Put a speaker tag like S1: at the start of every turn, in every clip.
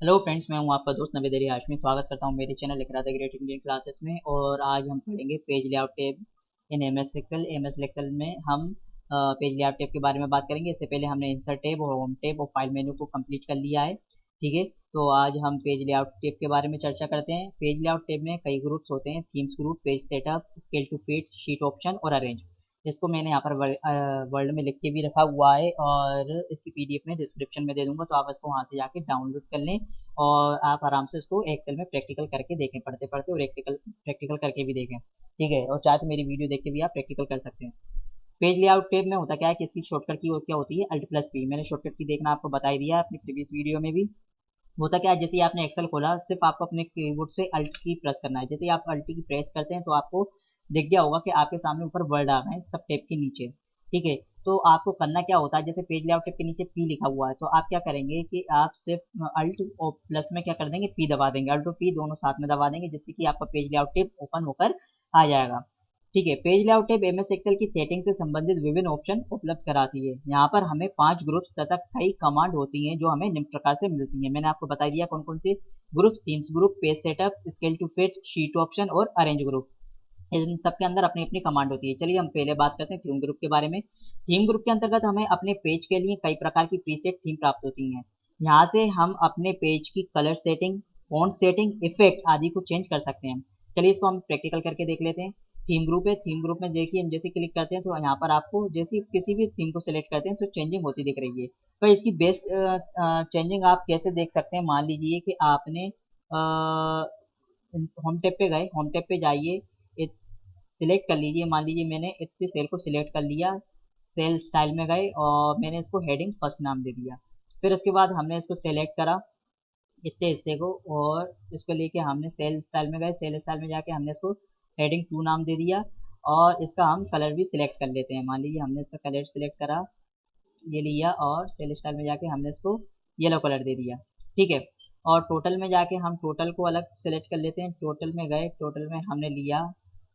S1: Hello friends, मैं हूं आपका दोस्त नवेद अली हाशमी। स्वागत करता हूं मेरे channel Iqra the great Indian classes में। और आज हम पढ़ेंगे page layout tab in MS एस एक्सेल में हम पेज लेआउट टैब के बारे में बात करेंगे। इससे पहले हमने इंसर्ट टैब और होम टैब और फाइल मेनू को कंप्लीट कर लिया है। ठीक है, तो आज हम पेज लेआउट टैब के बारे में चर्चा करते हैं। पेज लेआउट टैब में कई ग्रुप्स होते हैं: themes group, page setup, scale to fit, sheet option और अरेंज। इसको मैंने यहाँ पर वर्ड में लिख के भी रखा हुआ है और इसकी पीडीएफ में डिस्क्रिप्शन में दे दूंगा, तो आप इसको वहाँ से जाके डाउनलोड कर लें और आप आराम से इसको एक्सेल में प्रैक्टिकल करके देखें, पढ़ते पढ़ते, और एक्सेल प्रैक्टिकल करके भी देखें। ठीक है, और चाहे तो मेरी वीडियो देख के भी आप प्रैक्टिकल कर सकते हैं। पेज लेआउट टैब में होता क्या है कि इसकी शॉर्टकट की क्या होती है, अल्ट प्लस पी। मैंने शॉर्टकट की देखना आपको बता ही दिया है अपनी प्रीवियस वीडियो में भी। होता क्या है, जैसे ही आपने एक्सेल खोला, सिर्फ आपको अपने कीबोर्ड से अल्ट की प्रेस करना है। जैसे ही आप अल्ट की प्रेस करते हैं तो आपको दिख गया होगा कि आपके सामने ऊपर वर्ड आ गए हैं सब टैब के नीचे। ठीक है, तो आपको करना क्या होता है, जैसे पेज लेआउट टैब के नीचे पी लिखा हुआ है, तो आप क्या करेंगे कि आप सिर्फ अल्ट और प्लस में क्या कर देंगे, पी दबा देंगे। अल्ट और पी दोनों साथ में दबा देंगे, जिससे कि आपका पेज लेआउट टैब ओपन होकर आ जाएगा। ठीक है, page layout tab MS Excel की सेटिंग से संबंधित विभिन्न ऑप्शन उपलब्ध कराती है। यहाँ पर हमें 5 ग्रुप्स तथा कई कमांड होती हैं जो हमें निम्न प्रकार से मिलती हैं। मैंने आपको बता दिया कौन कौन से groups: themes group, page setup, scale to fit, sheet option और अरेंज ग्रुप। इन सबके अंदर अपनी अपनी कमांड होती है। चलिए हम पहले बात करते हैं थीम ग्रुप के बारे में। थीम ग्रुप के अंतर्गत हमें अपने पेज के लिए कई प्रकार की प्रीसेट थीम प्राप्त होती हैं। यहाँ से हम अपने पेज की colour setting, font setting, effect आदि को चेंज कर सकते हैं। चलिए इसको हम प्रैक्टिकल करके देख लेते हैं। थीम ग्रुप है, थीम ग्रुप में देखिए हम जैसे क्लिक करते हैं तो यहाँ पर आपको जैसे किसी भी थीम को सिलेक्ट करते हैं तो चेंजिंग होती दिख रही है। पर इसकी बेस्ट चेंजिंग आप कैसे देख सकते हैं, मान लीजिए कि आपने होम टैब पे गए, होम टैब पे जाइए, सिलेक्ट कर लीजिए। मान लीजिए मैंने इतने सेल को सिलेक्ट कर लिया, सेल स्टाइल में गए और मैंने इसको हेडिंग फर्स्ट नाम दे दिया। फिर उसके बाद हमने इसको सेलेक्ट करा इतने हिस्से को, और इसको लेके हमने सेल स्टाइल में गए, सेल स्टाइल में जाके हमने इसको हेडिंग 2 नाम दे दिया। और इसका हम कलर भी सिलेक्ट कर लेते हैं। मान लीजिए हमने इसका कलर सिलेक्ट करा, ये लिया, और सेल स्टाइल में जाके हमने इसको येलो कलर दे दिया। ठीक है, और टोटल में जाके हम टोटल को अलग सेलेक्ट कर लेते हैं। टोटल में गए, टोटल में हमने लिया,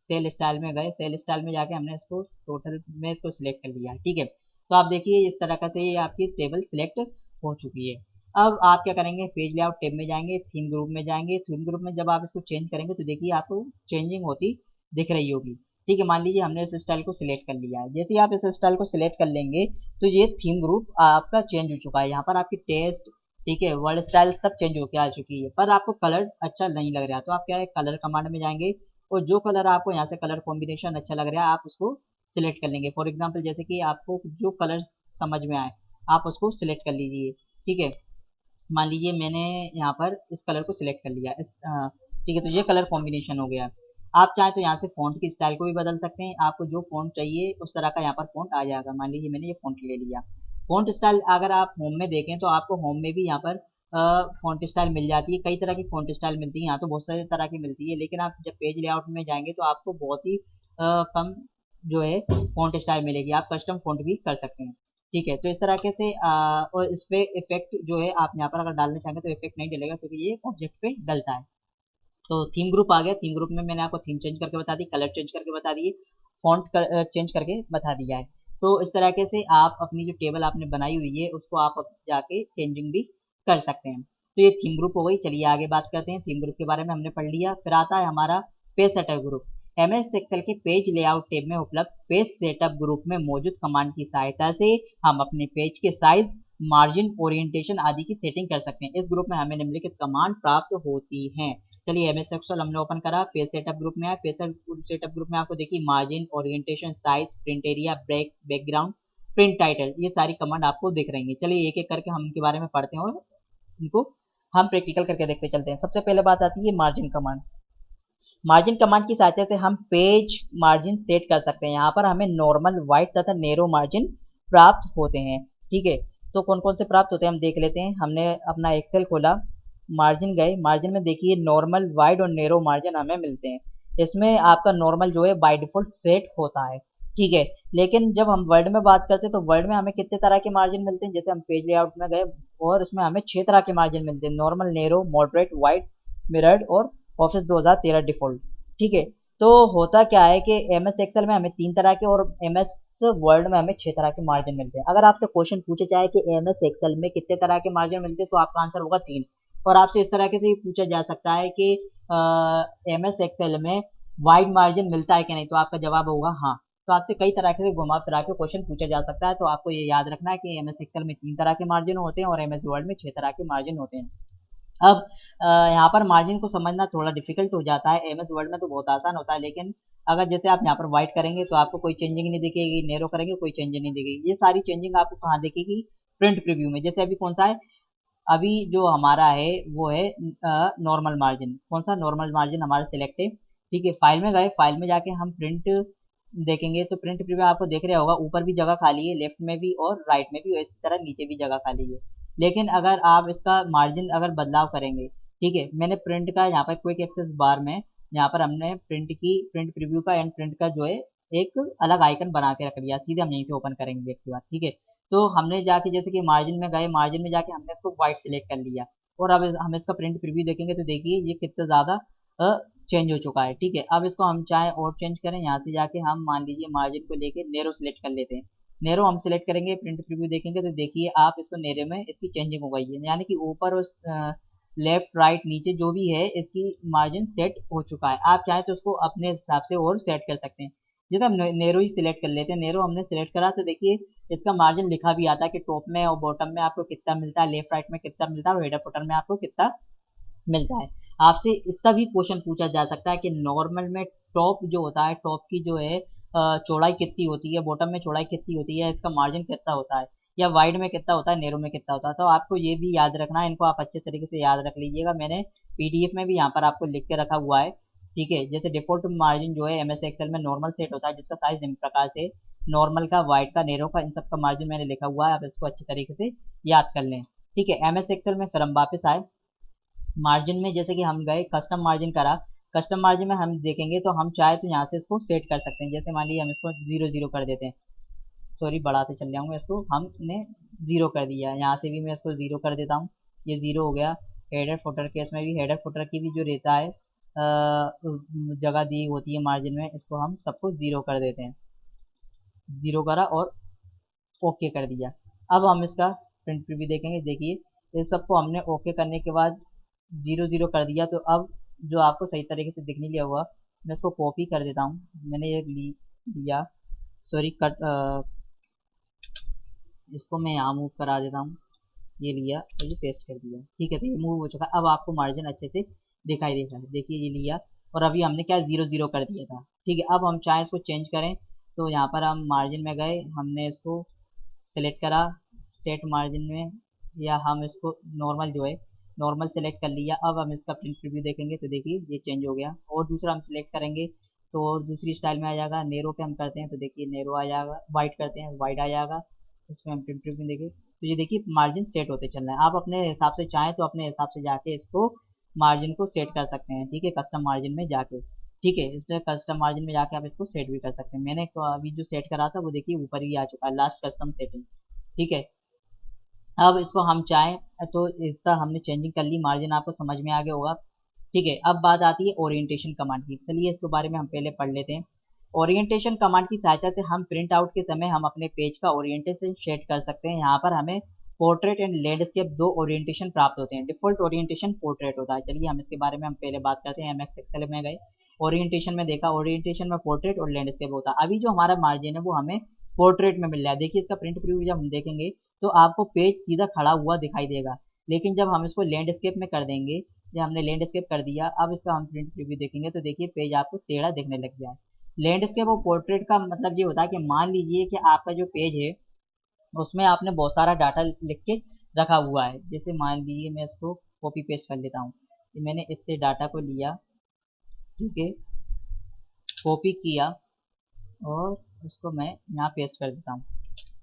S1: सेल स्टाइल में गए, सेल स्टाइल में जाके हमने इसको टोटल में इसको सिलेक्ट कर लिया। ठीक है, तो आप देखिए इस तरह का से ये आपकी टेबल सिलेक्ट हो चुकी है। अब आप क्या करेंगे, पेज लेआउट टेब में जाएंगे, थीम ग्रुप में जाएंगे। थीम ग्रुप में जब आप इसको चेंज करेंगे तो देखिए आपको चेंजिंग होती दिख रही होगी। ठीक है, मान लीजिए हमने इस स्टाइल को सिलेक्ट कर लिया है। जैसे ही आप इस स्टाइल को सिलेक्ट कर लेंगे तो ये थीम ग्रुप आपका चेंज हो चुका है। यहाँ पर आपकी टेस्ट, ठीक है, वर्ड स्टाइल सब चेंज होकर आ चुकी है, पर आपको कलर अच्छा नहीं लग रहा है। तो आप क्या है, कलर कमांड में जाएंगे और जो कलर आपको यहाँ से कलर कॉम्बिनेशन अच्छा लग रहा है आप उसको सिलेक्ट कर लेंगे। फॉर एग्जाम्पल जैसे कि आपको जो कलर समझ में आए आप उसको सिलेक्ट कर लीजिए। ठीक है, मान लीजिए मैंने यहाँ पर इस कलर को सिलेक्ट कर लिया, ठीक है, तो ये कलर कॉम्बिनेशन हो गया। आप चाहें तो यहाँ से फ़ॉन्ट की स्टाइल को भी बदल सकते हैं। आपको जो फ़ॉन्ट चाहिए उस तरह का यहाँ पर फ़ॉन्ट आ जाएगा। मान लीजिए मैंने ये फ़ॉन्ट ले लिया। फ़ॉन्ट स्टाइल अगर आप होम में देखें तो आपको होम में भी यहाँ पर फ़ॉन्ट स्टाइल मिल जाती है। कई तरह की फ़ॉन्ट स्टाइल मिलती है, यहाँ तो बहुत सारी तरह की मिलती है, लेकिन आप जब पेज लेआउट में जाएंगे तो आपको बहुत ही कम जो है फ़ॉन्ट स्टाइल मिलेगी। आप कस्टम फ़ॉन्ट भी कर सकते हैं। ठीक है, तो इस तरह के से और इस पे इफेक्ट जो है आप यहाँ पर अगर डालना चाहेंगे तो इफेक्ट नहीं डलेगा, क्योंकि ये ऑब्जेक्ट पे डलता है। तो थीम ग्रुप आ गया। थीम ग्रुप में मैंने आपको थीम चेंज करके बता दी, कलर चेंज करके बता दिए, फॉन्ट चेंज करके बता दिया है। तो इस तरीके से आप अपनी जो टेबल आपने बनाई हुई है उसको आप अब जाके चेंजिंग भी कर सकते हैं। तो ये थीम ग्रुप हो गई। चलिए आगे बात करते हैं। थीम ग्रुप के बारे में हमने पढ़ लिया। फिर आता है हमारा page setup group. MS Excel के पेज लेआउट टेब में उपलब्ध पेज सेटअप ग्रुप में मौजूद कमांड की सहायता से हम अपने पेज के साइज, मार्जिन, ओरिएंटेशन आदि की सेटिंग कर सकते हैं। इस ग्रुप में हमें निम्नलिखित कमांड प्राप्त होती हैं। चलिए एमएस एक्सेल हमने ओपन करा, पेज सेटअप ग्रुप में आया। पेज सेटअप ग्रुप में आपको देखिए margin, orientation, size, print area, breaks, background, print title, ये सारी कमांड आपको दिख रही है। चलिए एक एक करके हम इनके बारे में पढ़ते हैं और इनको हम प्रैक्टिकल करके देखते चलते हैं। सबसे पहले बात आती है मार्जिन कमांड। मार्जिन कमांड की सहायता से हम पेज मार्जिन सेट कर सकते हैं। यहाँ पर हमें नॉर्मल, वाइड तथा नैरो मार्जिन प्राप्त होते हैं। ठीक है, तो कौन कौन से प्राप्त होते हैं हम देख लेते हैं। हमने अपना एक्सेल खोला, मार्जिन गए, मार्जिन में देखिए नॉर्मल, वाइड और नैरो मार्जिन हमें मिलते हैं। इसमें आपका नॉर्मल जो है बाय डिफॉल्ट सेट होता है। ठीक है, लेकिन जब हम वर्ड में बात करते हैं तो वर्ड में हमें कितने तरह के मार्जिन मिलते हैं। जैसे हम पेज लेआउट में गए और उसमें हमें 6 तरह के मार्जिन मिलते हैं: normal, narrow, moderate, wide, mirrored और ऑफिस 2013 डिफॉल्ट। ठीक है, तो होता क्या है कि एम एस एक्सेल में हमें 3 तरह के और एम एस वर्ड में हमें 6 तरह के मार्जिन मिलते हैं। अगर आपसे क्वेश्चन पूछे जाए कि एम एस एक्सेल में कितने तरह के मार्जिन मिलते हैं तो आपका आंसर होगा 3। और आपसे इस तरह के से पूछा जा सकता है कि एमएस एक्सेल में वाइड मार्जिन मिलता है कि नहीं, तो आपका जवाब होगा हाँ। तो आपसे कई तरह के घुमा फिरा के क्वेश्चन पूछा जा सकता है, तो आपको ये याद रखना है कि एमएस एक्सेल में 3 तरह के मार्जिन होते हैं और एमएस वर्ड में 6 तरह के मार्जिन होते हैं। अब यहाँ पर मार्जिन को समझना थोड़ा डिफिकल्ट हो जाता है, एमएस वर्ड में तो बहुत आसान होता है, लेकिन अगर जैसे आप यहाँ पर वाइट करेंगे तो आपको कोई चेंजिंग नहीं दिखेगी, नेरो करेंगे कोई चेंजिंग नहीं दिखेगी। ये सारी चेंजिंग आपको कहाँ दिखेगी? प्रिंट प्रीव्यू में। जैसे अभी कौन सा है, अभी जो हमारा है वो है नॉर्मल मार्जिन। कौन सा? नॉर्मल मार्जिन हमारा सिलेक्ट है। ठीक है, फाइल में गए, फाइल में जाके हम प्रिंट देखेंगे तो प्रिंट प्रीव्यू आपको देख रहा होगा, ऊपर भी जगह खाली है, लेफ्ट में भी और राइट में भी, और इसी तरह नीचे भी जगह खाली है। लेकिन अगर आप इसका मार्जिन अगर बदलाव करेंगे, ठीक है, मैंने प्रिंट का यहाँ पर क्विक एक्सेस बार में यहाँ पर हमने प्रिंट प्रीव्यू का एंड प्रिंट का जो है एक अलग आइकन बना के रख लिया। सीधे हम यहीं से ओपन करेंगे एक बार। ठीक है, तो हमने जाके जैसे कि मार्जिन में गए, मार्जिन में जाके हमने इसको व्हाइट सिलेक्ट कर लिया, और अब हम इसका प्रिंट प्रीव्यू देखेंगे तो देखिए ये कितना ज़्यादा चेंज हो चुका है। ठीक है, अब इसको हम चाहे और चेंज करें, यहाँ से जाके हम मान लीजिए मार्जिन को लेके नेरो सिलेक्ट कर लेते हैं। नेरो हम सिलेक्ट करेंगे, प्रिंट प्रीव्यू देखेंगे तो देखिए आप इसको नेरो में इसकी चेंजिंग हो गई है, यानी कि ऊपर और लेफ्ट राइट नीचे जो भी है इसकी मार्जिन सेट हो चुका है। आप चाहें तो उसको अपने हिसाब से और सेट कर सकते हैं। जैसे हम नेरो ही सिलेक्ट कर लेते हैं, नेरो हमने सिलेक्ट करा तो देखिए इसका मार्जिन लिखा भी आता है कि टॉप में और बॉटम में आपको कितना मिलता है, लेफ्ट राइट में कितना मिलता है और हेडर फुटर में आपको कितना मिलता है। आपसे इतना भी क्वेश्चन पूछा जा सकता है कि नॉर्मल में टॉप जो होता है, टॉप की जो है चौड़ाई कितनी होती है, बॉटम में चौड़ाई कितनी होती है, इसका मार्जिन कितना होता है, या वाइड में कितना होता है, नेरो में कितना होता है। तो आपको ये भी याद रखना है, इनको आप अच्छे तरीके से याद रख लीजिएगा। मैंने पीडीएफ में भी यहाँ पर आपको लिख के रखा हुआ है। ठीक है, जैसे डिफॉल्ट मार्जिन जो है एमएस एक्सेल में नॉर्मल सेट होता है, जिसका साइज निम्न प्रकार से नॉर्मल का, वाइड का, नेरो का, इन सब का मार्जिन मैंने लिखा हुआ है, आप इसको अच्छे तरीके से याद कर लें। ठीक है, एमएस एक्सेल में फिर हम वापस आए मार्जिन में, जैसे कि हम गए कस्टम मार्जिन करा, कस्टम मार्जिन में हम देखेंगे तो हम चाहे तो यहाँ से इसको सेट कर सकते हैं। जैसे मान लीजिए हम इसको 0 0 कर देते हैं, सॉरी बढ़ाते चल जाऊँगा, इसको हमने 0 कर दिया, यहाँ से भी मैं इसको 0 कर देता हूँ, ये 0 हो गया। हेडर फुटर के इसमें भी हेडर फुटर की भी जो रहता है जगह दी होती है मार्जिन में, इसको हम सबको 0 कर देते हैं। 0 करा और ओके कर दिया। अब हम इसका प्रिंट प्रीव्यू देखेंगे, देखिए इस सबको हमने ओके करने के बाद 0 0 कर दिया, तो अब जो आपको सही तरीके से दिखने लिया हुआ, मैं इसको कॉपी कर देता हूँ। मैंने ये लिया, सॉरी कट, इसको मैं यहाँ मूव करा देता हूँ, ये लिया और ये पेस्ट कर दिया। ठीक है, तो ये मूव हो चुका है। अब आपको मार्जिन अच्छे से दिखाई देगा, देखिए ये लिया और अभी हमने क्या 0 0 कर दिया था। ठीक है, अब हम चाहे इसको चेंज करें तो यहाँ पर हम मार्जिन में गए, हमने इसको सेलेक्ट करा सेट मार्जिन में, या हम इसको नॉर्मल जो है नॉर्मल सेलेक्ट कर लिया। अब हम इसका प्रिंट प्रीव्यू देखेंगे तो देखिए ये चेंज हो गया, और दूसरा हम सेलेक्ट करेंगे तो और दूसरी स्टाइल में आ जाएगा। नेरो पे हम करते हैं तो देखिए नेरो आ जाएगा, वाइड करते हैं वाइड आ जाएगा, इसमें हम प्रिंट प्रीव्यू देखें तो ये देखिए मार्जिन सेट होते चल रहे हैं। आप अपने हिसाब से चाहें तो अपने हिसाब से जाके इसको मार्जिन को सेट कर सकते हैं। ठीक है, कस्टम मार्जिन में जाके, ठीक है, इसलिए कस्टम मार्जिन में जाके आप इसको सेट भी कर सकते हैं। मैंने अभी जो सेट करा था वो देखिए ऊपर ही आ चुका है, लास्ट कस्टम सेटिंग। ठीक है, अब इसको हम चाहें तो इसका हमने चेंजिंग कर ली, मार्जिन आपको समझ में आ गया होगा। ठीक है, अब बात आती है ओरिएंटेशन कमांड की। चलिए इसके बारे में हम पहले पढ़ लेते हैं। ओरिएंटेशन कमांड की सहायता से हम प्रिंट आउट के समय हम अपने पेज का ओरिएंटेशन सेट कर सकते हैं। यहाँ पर हमें पोर्ट्रेट एंड लैंडस्केप दो ओरिएंटेशन प्राप्त होते हैं। डिफॉल्ट ओरिएंटेशन पोर्ट्रेट होता है। चलिए हम इसके बारे में हम पहले बात करते हैं। एमएस एक्सेल में गए, ओरिएंटेशन में देखा, ओरिएंटेशन में पोर्ट्रेट और लैंडस्केप होता है। अभी जो हमारा मार्जिन है वो हमें पोर्ट्रेट में मिल रहा है। देखिए इसका प्रिंट प्रीव्यू जब हम देखेंगे तो आपको पेज सीधा खड़ा हुआ दिखाई देगा, लेकिन जब हम इसको लैंडस्केप में कर देंगे, जब हमने लैंडस्केप कर दिया, अब इसका हम प्रिंट प्रीव्यू देखेंगे तो देखिए पेज आपको टेढ़ा दिखने लग गया है। लैंडस्केप और पोर्ट्रेट का मतलब ये होता है कि मान लीजिए कि आपका जो पेज है उसमें आपने बहुत सारा डाटा लिख के रखा हुआ है। जैसे मान लीजिए मैं इसको कॉपी पेस्ट कर लेता हूँ, मैंने इतने डाटा को लिया, ठीक है, कॉपी किया और उसको मैं यहाँ पेस्ट कर देता हूँ,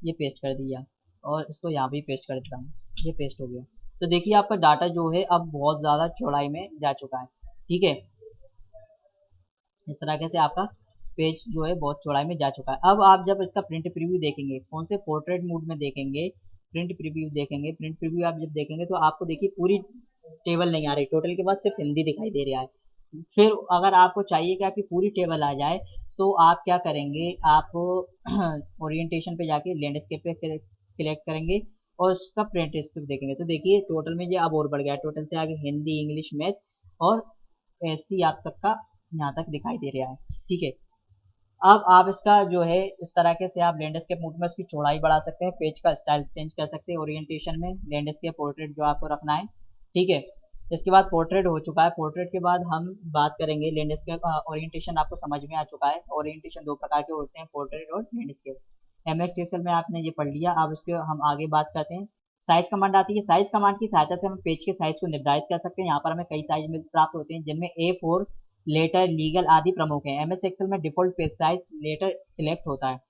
S1: ये पेस्ट कर दिया, और इसको यहाँ भी पेस्ट कर देता हूँ, ये पेस्ट हो गया। तो देखिए आपका डाटा जो है अब बहुत ज़्यादा चौड़ाई में जा चुका है। ठीक है, इस तरीके से आपका पेज जो है बहुत चौड़ाई में जा चुका है। अब आप जब इसका प्रिंट प्रीव्यू देखेंगे, कौन से पोर्ट्रेट मोड में देखेंगे, प्रिंट प्रीव्यू देखेंगे, प्रिंट प्रीव्यू आप जब देखेंगे तो आपको देखिए पूरी टेबल नहीं आ रही, टोटल के बाद सिर्फ हिंदी दिखाई दे रहा है। फिर अगर आपको चाहिए कि आपकी पूरी टेबल आ जाए तो आप क्या करेंगे, आप ओरिएंटेशन पे जाके लैंडस्केप पे सिलेक्ट करेंगे और उसका प्रिंट स्क्रिप्ट देखेंगे तो देखिए टोटल में ये अब और बढ़ गया, टोटल से आगे हिंदी, इंग्लिश, मैथ और एससी आप तक का यहाँ तक दिखाई दे रहा है। ठीक है, अब आप इसका जो है इस तरीके से आप लैंडस्केप मोड में उसकी चौड़ाई बढ़ा सकते हैं, पेज का स्टाइल चेंज कर सकते हैं, ओरिएंटेशन में लैंडस्केप पोर्ट्रेट जो आपको रखना है। ठीक है, इसके बाद पोर्ट्रेट हो चुका है, पोर्ट्रेट के बाद हम बात करेंगे लैंडस्केप। ओरिएंटेशन आपको समझ में आ चुका है, ओरिएंटेशन दो प्रकार के होते हैं, पोर्ट्रेट और लैंडस्केप। एमएस एक्सेल में आपने ये पढ़ लिया, अब उसके हम आगे बात करते हैं। साइज कमांड आती है, साइज कमांड की सहायता से हम पेज के साइज को निर्धारित कर सकते हैं। यहाँ पर हमें कई साइज में प्राप्त होते हैं जिनमें A4, लेटर, लीगल आदि प्रमुख हैं। एमएस एक्सेल में default page size letter select होता है,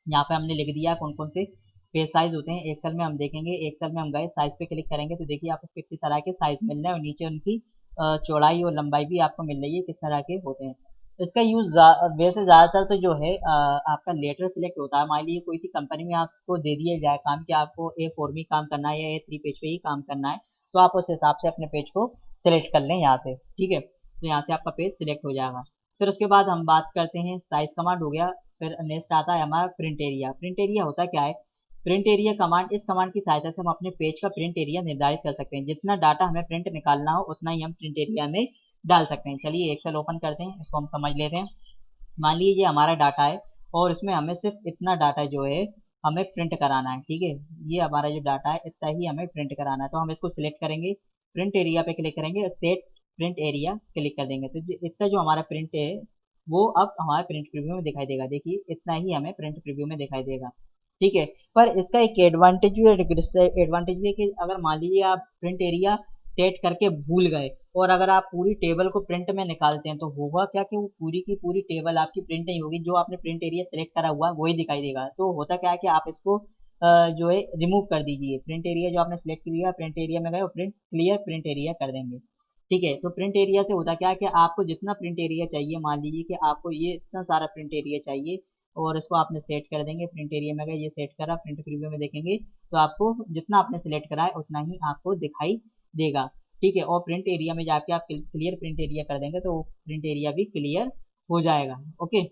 S1: यहाँ पे हमने लिख दिया कौन कौन से पेज साइज होते हैं। एक्सेल में हम देखेंगे, एक्सेल में हम गए साइज पे क्लिक करेंगे तो देखिए आपको कितनी तरह के साइज मिल रहे हैं और नीचे उनकी चौड़ाई और लंबाई भी आपको मिल रही है किस तरह के होते हैं। इसका यूज वैसे ज़्यादातर तो जो है आपका लेटर सिलेक्ट होता है। मान लीजिए कोई सी कंपनी में आपको दे दिया जाए काम कि आपको A4 में काम करना है या A3 पेज पे ही काम करना है, तो आप उस हिसाब से अपने पेज को सिलेक्ट कर लें यहाँ से। ठीक है, तो यहाँ से आपका पेज सिलेक्ट हो जाएगा। फिर उसके बाद हम बात करते हैं, साइज कमांड हो गया। फिर नेक्स्ट आता है हमारा प्रिंट एरिया। प्रिंट एरिया होता क्या है? प्रिंट एरिया कमांड, इस कमांड की सहायता से हम अपने पेज का प्रिंट एरिया निर्धारित कर सकते हैं। जितना डाटा हमें प्रिंट निकालना हो उतना ही हम प्रिंट एरिया में डाल सकते हैं। चलिए एक्सेल ओपन करते हैं, इसको हम समझ लेते हैं। मान लीजिए ये हमारा डाटा है और इसमें हमें सिर्फ इतना डाटा जो है हमें प्रिंट कराना है। ठीक है, ये हमारा जो डाटा है इतना ही हमें प्रिंट कराना है, तो हम इसको सिलेक्ट करेंगे, प्रिंट एरिया पे क्लिक करेंगे, सेट प्रिंट एरिया क्लिक कर देंगे तो इतना जो हमारा प्रिंट है वो अब हमारे प्रिंट प्रीव्यू में दिखाई देगा। देखिए इतना ही हमें प्रिंट प्रीव्यू में दिखाई देगा। ठीक है, पर इसका एक एडवांटेज भी है, एडवांटेज भी है कि अगर मान लीजिए आप प्रिंट एरिया सेट करके भूल गए और अगर आप पूरी टेबल को प्रिंट में निकालते हैं तो होगा क्या कि वो पूरी की पूरी टेबल आपकी प्रिंट नहीं होगी, जो आपने प्रिंट एरिया सेलेक्ट करा हुआ वही दिखाई देगा। तो होता क्या है कि आप इसको जो है रिमूव कर दीजिए, प्रिंट एरिया जो आपने सेलेक्ट किया प्रिंट एरिया में गए और प्रिंट क्लियर प्रिंट एरिया कर देंगे। ठीक है, तो प्रिंट एरिया से होता क्या है कि आपको जितना प्रिंट एरिया चाहिए, मान लीजिए कि आपको ये इतना सारा प्रिंट एरिया चाहिए और इसको आपने सेट कर देंगे, प्रिंट एरिया में गए, ये सेट करा, प्रिंट प्रीव्यू में देखेंगे तो आपको जितना आपने सेलेक्ट करा है उतना ही आपको दिखाई देगा। ठीक है, और प्रिंट एरिया में जाके आप क्लियर प्रिंट एरिया कर देंगे तो प्रिंट एरिया भी क्लियर हो जाएगा। ओके,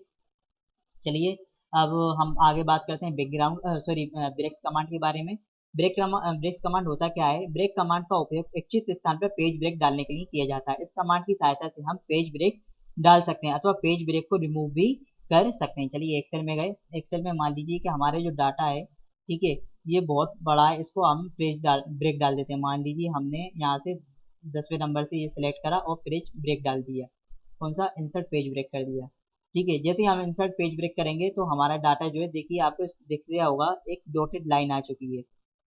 S1: चलिए अब हम आगे बात करते हैं बैकग्राउंड सॉरी ब्रेक्स कमांड के बारे में। ब्रेक्स कमांड होता क्या है? ब्रेक कमांड का उपयोग इच्छित स्थान पर पेज ब्रेक डालने के लिए किया जाता है। इस कमांड की सहायता से हम पेज ब्रेक डाल सकते हैं अथवा पेज ब्रेक को रिमूव भी कर सकते हैं। चलिए एक्सेल में गए, एक्सेल में मान लीजिए कि हमारे जो डाटा है, ठीक है, ये बहुत बड़ा है, इसको हम पेज ब्रेक डाल देते हैं। मान लीजिए हमने यहाँ से 10वें नंबर से ये सिलेक्ट करा और पेज ब्रेक डाल दिया, कौन सा, इंसर्ट पेज ब्रेक कर दिया। ठीक है, जैसे ही हम इंसर्ट पेज ब्रेक करेंगे तो हमारा डाटा जो है देखिए आपको दिख रहा होगा, एक डॉटेड लाइन आ चुकी है।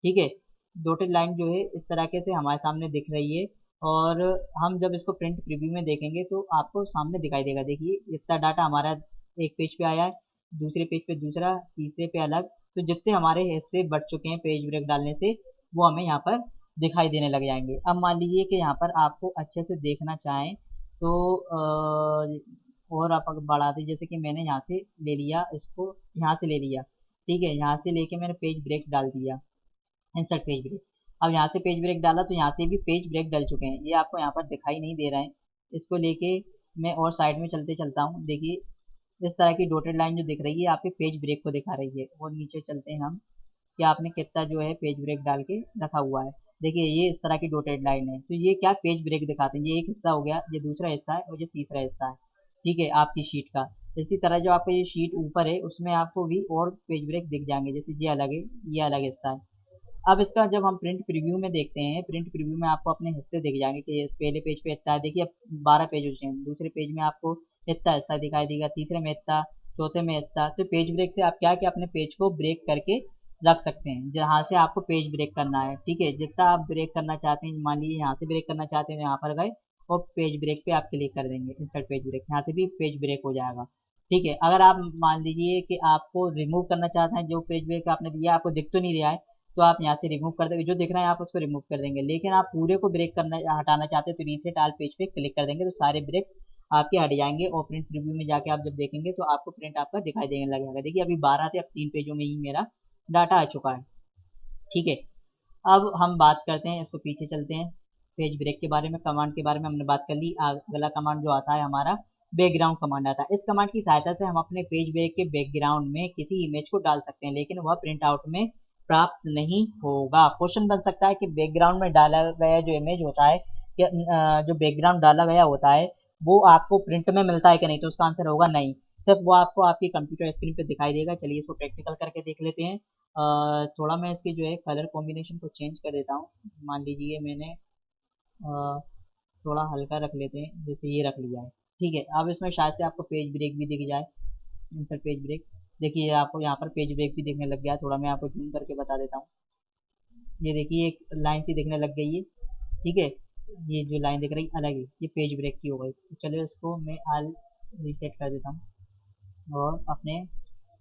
S1: ठीक है, डॉटेड लाइन जो है इस तरीके से हमारे सामने दिख रही है और हम जब इसको प्रिंट प्रीव्यू में देखेंगे तो आपको सामने दिखाई देगा। देखिए इतना डाटा हमारा एक पेज पे आया है, दूसरे पेज पे दूसरा, तीसरे पे अलग, तो जितने हमारे हिस्से बढ़ चुके हैं पेज ब्रेक डालने से वो हमें यहाँ पर दिखाई देने लग जाएंगे। अब मान लीजिए कि यहाँ पर आपको अच्छे से देखना चाहें तो और आप अगर बढ़ा दें, जैसे कि मैंने यहाँ से ले लिया, इसको यहाँ से ले लिया, ठीक है, यहाँ से लेके मैंने पेज ब्रेक डाल दिया, इंसर्ट पेज ब्रेक। अब यहाँ से पेज ब्रेक डाला तो यहाँ से भी पेज ब्रेक डल चुके हैं, ये आपको यहाँ पर दिखाई नहीं दे रहा है। इसको लेके मैं और साइड में चलते चलता हूँ, देखिए इस तरह की डॉटेड लाइन जो दिख रही है आपके पेज ब्रेक को दिखा रही है। और नीचे चलते हैं हम कि आपने कितना जो है पेज ब्रेक डाल के रखा हुआ है। देखिए ये इस तरह की डॉटेड लाइन है, तो ये क्या पेज ब्रेक दिखाते हैं। ये एक हिस्सा हो गया, ये दूसरा हिस्सा है और ये तीसरा हिस्सा है, ठीक है, आपकी शीट का। इसी तरह जो आपका ये शीट ऊपर है उसमें आपको भी और पेज ब्रेक दिख जाएंगे, जैसे ये अलग है, ये अलग हिस्सा है। अब इसका जब हम प्रिंट प्रीव्यू में देखते हैं, प्रिंट प्रीव्यू में आपको अपने हिस्से दिख जाएंगे कि पहले पेज पे इतना है, देखिए अब 12 पेज हो चुके हैं, दूसरे पेज में आपको इतना हिस्सा दिखाई देगा, तीसरे में इतना, चौथे में इतना। तो पेज ब्रेक से आप क्या कि अपने पेज को ब्रेक करके रख सकते हैं जहाँ से आपको पेज ब्रेक करना है। ठीक है, जितना आप ब्रेक करना चाहते हैं, मान लीजिए यहाँ से ब्रेक करना चाहते हैं, यहाँ पर गए और पेज ब्रेक पे आप क्लिक कर देंगे, इंसर्ट पेज ब्रेक, यहाँ से भी पेज ब्रेक हो जाएगा। ठीक है, अगर आप मान लीजिए कि आपको रिमूव करना चाहते हैं, जो पेज ब्रेक आपने दिया आपको दिख तो नहीं रहा है, तो आप यहाँ से रिमूव कर देंगे, जो दिख रहा है आप उसको रिमूव कर देंगे। लेकिन आप पूरे को ब्रेक करना हटाना चाहते हैं तो रीसेट ऑल पेज पे क्लिक कर देंगे, तो सारे ब्रेक्स आपके हट जाएंगे और प्रिंट रिव्यू में जाके आप जब देखेंगे तो आपको प्रिंट आपका दिखाई देने लगेगा। देखिए अभी 12 थे, अब 3 पेजों में ही मेरा डाटा आ चुका है। ठीक है, अब हम बात करते हैं, इसको पीछे चलते हैं, पेज ब्रेक के बारे में, कमांड के बारे में हमने बात कर ली। अगला कमांड जो आता है हमारा बैकग्राउंड कमांड आता है। इस कमांड की सहायता से हम अपने पेज ब्रेक के बैकग्राउंड में किसी इमेज को डाल सकते हैं, लेकिन वह प्रिंट आउट में प्राप्त नहीं होगा। क्वेश्चन बन सकता है कि बैकग्राउंड में डाला गया जो इमेज होता है कि जो बैकग्राउंड डाला गया होता है वो आपको प्रिंट में मिलता है कि नहीं, तो उसका आंसर होगा नहीं, सिर्फ वो आपको आपकी कंप्यूटर स्क्रीन पे दिखाई देगा। चलिए इसको प्रैक्टिकल करके देख लेते हैं। थोड़ा मैं इसकी जो है कलर कॉम्बिनेशन को चेंज कर देता हूँ। मान लीजिए मैंने अ, थोड़ा हल्का रख लेते हैं, जैसे ये रख लिया है। ठीक है, अब इसमें शायद से आपको पेज ब्रेक भी दिख जाए। इंसर्ट पेज ब्रेक, देखिए आपको यहाँ पर पेज ब्रेक भी दिखने लग गया। थोड़ा मैं आपको जूम करके बता देता हूँ। ये देखिए एक लाइन सी दिखने लग गई है। ठीक है, ये जो लाइन दिख रही अलग है, ये पेज ब्रेक की हो गई। तो चलो इसको मैं आल रीसेट कर देता हूँ और अपने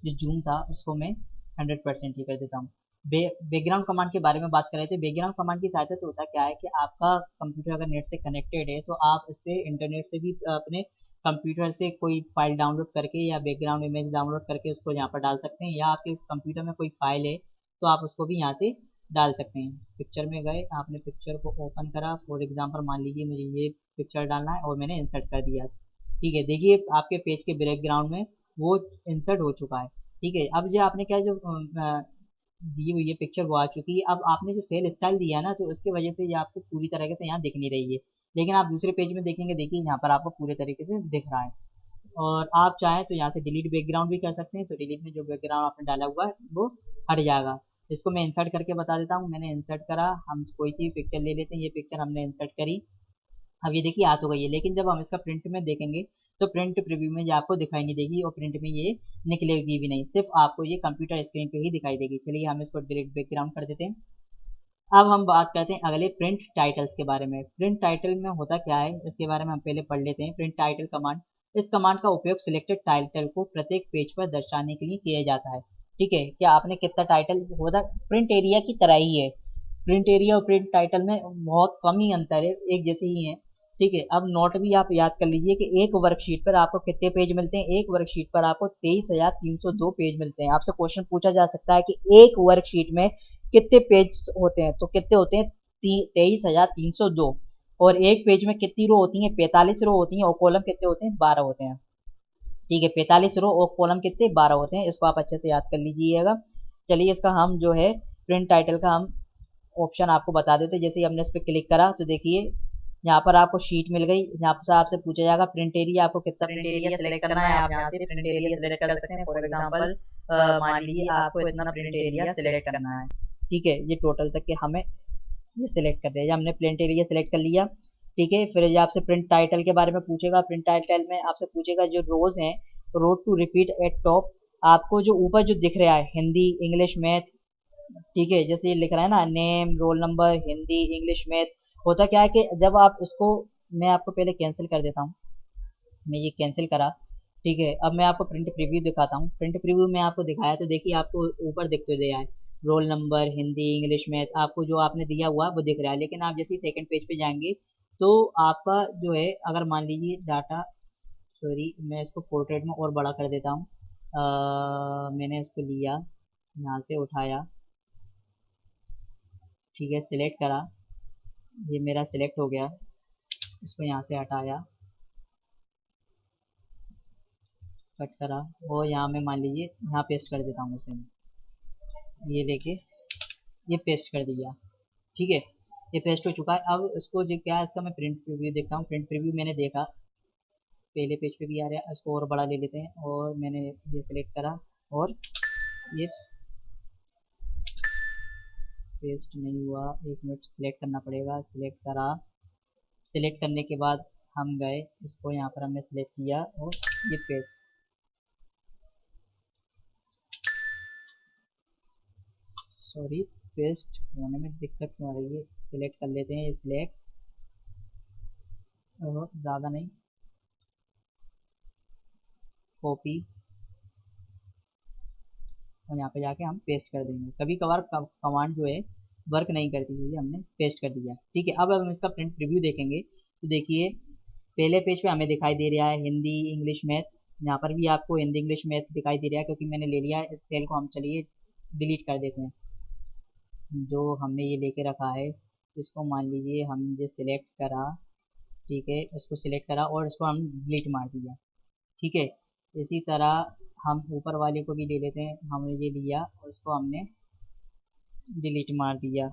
S1: जो जूम था उसको मैं 100% ही कर देता हूँ। बैकग्राउंड कमांड के बारे में बात कर रहे थे। बैकग्राउंड कमांड की सहायता से होता क्या है कि आपका कंप्यूटर अगर नेट से कनेक्टेड है तो आप इससे इंटरनेट से भी अपने कंप्यूटर से कोई फाइल डाउनलोड करके या बैकग्राउंड इमेज डाउनलोड करके उसको यहाँ पर डाल सकते हैं, या आपके कंप्यूटर में कोई फाइल है तो आप उसको भी यहाँ से डाल सकते हैं। पिक्चर में गए, आपने पिक्चर को ओपन करा, फॉर एग्जाम्पल मान लीजिए मुझे ये पिक्चर डालना है और मैंने इंसर्ट कर दिया। ठीक है, देखिए आपके पेज के बैकग्राउंड में वो इंसर्ट हो चुका है। ठीक है, अब जो आपने क्या जो दी हुई है पिक्चर वो आ चुकी है। अब आपने जो सेल स्टाइल दिया है ना, तो उसकी वजह से ये आपको पूरी तरीके से यहाँ दिख नहीं रही है, लेकिन आप दूसरे पेज में देखेंगे, देखिए यहाँ पर आपको पूरे तरीके से दिख रहा है। और आप चाहें तो यहाँ से डिलीट बैकग्राउंड भी कर सकते हैं, तो डिलीट में जो बैकग्राउंड आपने डाला हुआ है वो हट जाएगा। इसको मैं इंसर्ट करके बता देता हूँ। मैंने इंसर्ट करा, हम कोई सी पिक्चर ले लेते हैं, ये पिक्चर हमने इंसर्ट करी। अब ये देखिए आ तो गई है, लेकिन जब हम इसका प्रिंट में देखेंगे तो प्रिंट प्रीव्यू में ये आपको दिखाई नहीं देगी और प्रिंट में ये निकलेगी भी नहीं, सिर्फ आपको ये कंप्यूटर स्क्रीन पे ही दिखाई देगी। चलिए हम इसको डिलीट बैकग्राउंड कर देते हैं। अब हम बात करते हैं अगले प्रिंट टाइटल्स के बारे में। प्रिंट टाइटल में होता क्या है इसके बारे में हम पहले पढ़ लेते हैं। प्रिंट टाइटल कमांड, इस कमांड का उपयोग सिलेक्टेड टाइटल को प्रत्येक पेज पर दर्शाने के लिए किया जाता है। ठीक है, कि आपने कितना टाइटल होता, प्रिंट एरिया की तरह ही है। प्रिंट एरिया और प्रिंट टाइटल में बहुत कम ही अंतर है, एक जैसे ही है। ठीक है, अब नोट भी आप याद कर लीजिए कि एक वर्कशीट पर आपको कितने पेज मिलते हैं। एक वर्कशीट पर आपको 23,302 पेज मिलते हैं। आपसे क्वेश्चन पूछा जा सकता है कि एक वर्कशीट में कितने पेज होते हैं, तो कितने होते हैं 23,302। और एक पेज में कितनी रो होती हैं, 45 रो होती हैं, और कॉलम कितने होते हैं, 12 होते हैं। ठीक है, 45 रो और कॉलम कितने, 12 होते हैं। इसको आप अच्छे से याद कर लीजिएगा। चलिए इसका हम जो है प्रिंट टाइटल का हम ऑप्शन आपको बता देते हैं। जैसे ही हमने इस पर क्लिक करा तो देखिए यहाँ पर आपको शीट मिल गई। यहाँ पर आपसे पूछा जाएगा प्रिंट एरिया, आपको कितना प्रिंट एरिया सेलेक्ट करना है, आप यहाँ से प्रिंट एरिया सेलेक्ट कर सकते हैं। फॉर एग्जांपल मान लीजिए आपको इतना प्रिंट एरिया सेलेक्ट करना है। ठीक है, ये टोटल तक के हमें ये सिलेक्ट कर दिया, हमने प्रिंट एरिया सेलेक्ट कर लिया। ठीक है, फिर ये आपसे प्रिंट टाइटल के बारे में पूछेगा। प्रिंट टाइटल में आपसे पूछेगा जो रोज हैं, rows to repeat at top, आपको जो ऊपर जो दिख रहा है हिंदी इंग्लिश मैथ। ठीक है, जैसे ये लिख रहा है ना name roll number Hindi English math, होता क्या है कि जब आप इसको, मैं आपको पहले कैंसिल कर देता हूँ, मैं ये कैंसिल करा। ठीक है, अब मैं आपको प्रिंट प्रीव्यू दिखाता हूँ। प्रिंट प्रीव्यू में आपको दिखाया तो देखिए आपको ऊपर दिखते दिया है roll number Hindi English math, आपको जो आपने दिया हुआ वो दिख रहा है। लेकिन आप जैसे ही सेकंड पेज पे जाएंगे तो आपका जो है, अगर मान लीजिए डाटा, सॉरी मैं इसको पोर्ट्रेट में और बड़ा कर देता हूँ। मैंने इसको लिया, यहाँ से उठाया, ठीक है सिलेक्ट करा, ये मेरा सिलेक्ट हो गया। इसको यहाँ से हटाया, कट करा, और यहाँ में मान लीजिए यहाँ पेस्ट कर देता हूँ उसे मैं। ये देखिए ये पेस्ट कर दिया। ठीक है, ये पेस्ट हो चुका है। अब इसको जो क्या है, इसका मैं प्रिंट प्रीव्यू देखता हूँ। प्रिंट प्रीव्यू मैंने देखा, पहले पेज पे भी आ रहा है, इसको और बड़ा ले लेते हैं, और मैंने ये सिलेक्ट करा और ये पेस्ट नहीं हुआ, एक मिनट सिलेक्ट करना पड़ेगा। सिलेक्ट करा, सिलेक्ट करने के बाद हम गए, इसको यहाँ पर हमने सिलेक्ट किया और ये पेस्ट, सॉरी पेस्ट होने में दिक्कत क्यों आ रही है। सिलेक्ट कर लेते हैं, ये सिलेक्ट, ज़्यादा नहीं, कॉपी, और यहाँ पे जाके हम पेस्ट कर देंगे। कभी कभार कमांड जो है वर्क नहीं करती है, ये हमने पेस्ट कर दिया। ठीक है, अब हम इसका प्रिंट रिव्यू देखेंगे तो देखिए पहले पेज पे हमें दिखाई दे रहा है हिंदी इंग्लिश मैथ, यहाँ पर भी आपको हिंदी इंग्लिश मैथ दिखाई दे रहा है क्योंकि मैंने ले लिया है। इस सेल को हम चलिए डिलीट कर देते हैं, जो हमने ये लेके रखा है इसको मान लीजिए हम ये सिलेक्ट करा। ठीक है, इसको सिलेक्ट करा और इसको हम डिलीट मार दिया। ठीक है, इसी तरह हम ऊपर वाले को भी ले लेते हैं। हमने ये लिया और इसको हमने डिलीट मार दिया।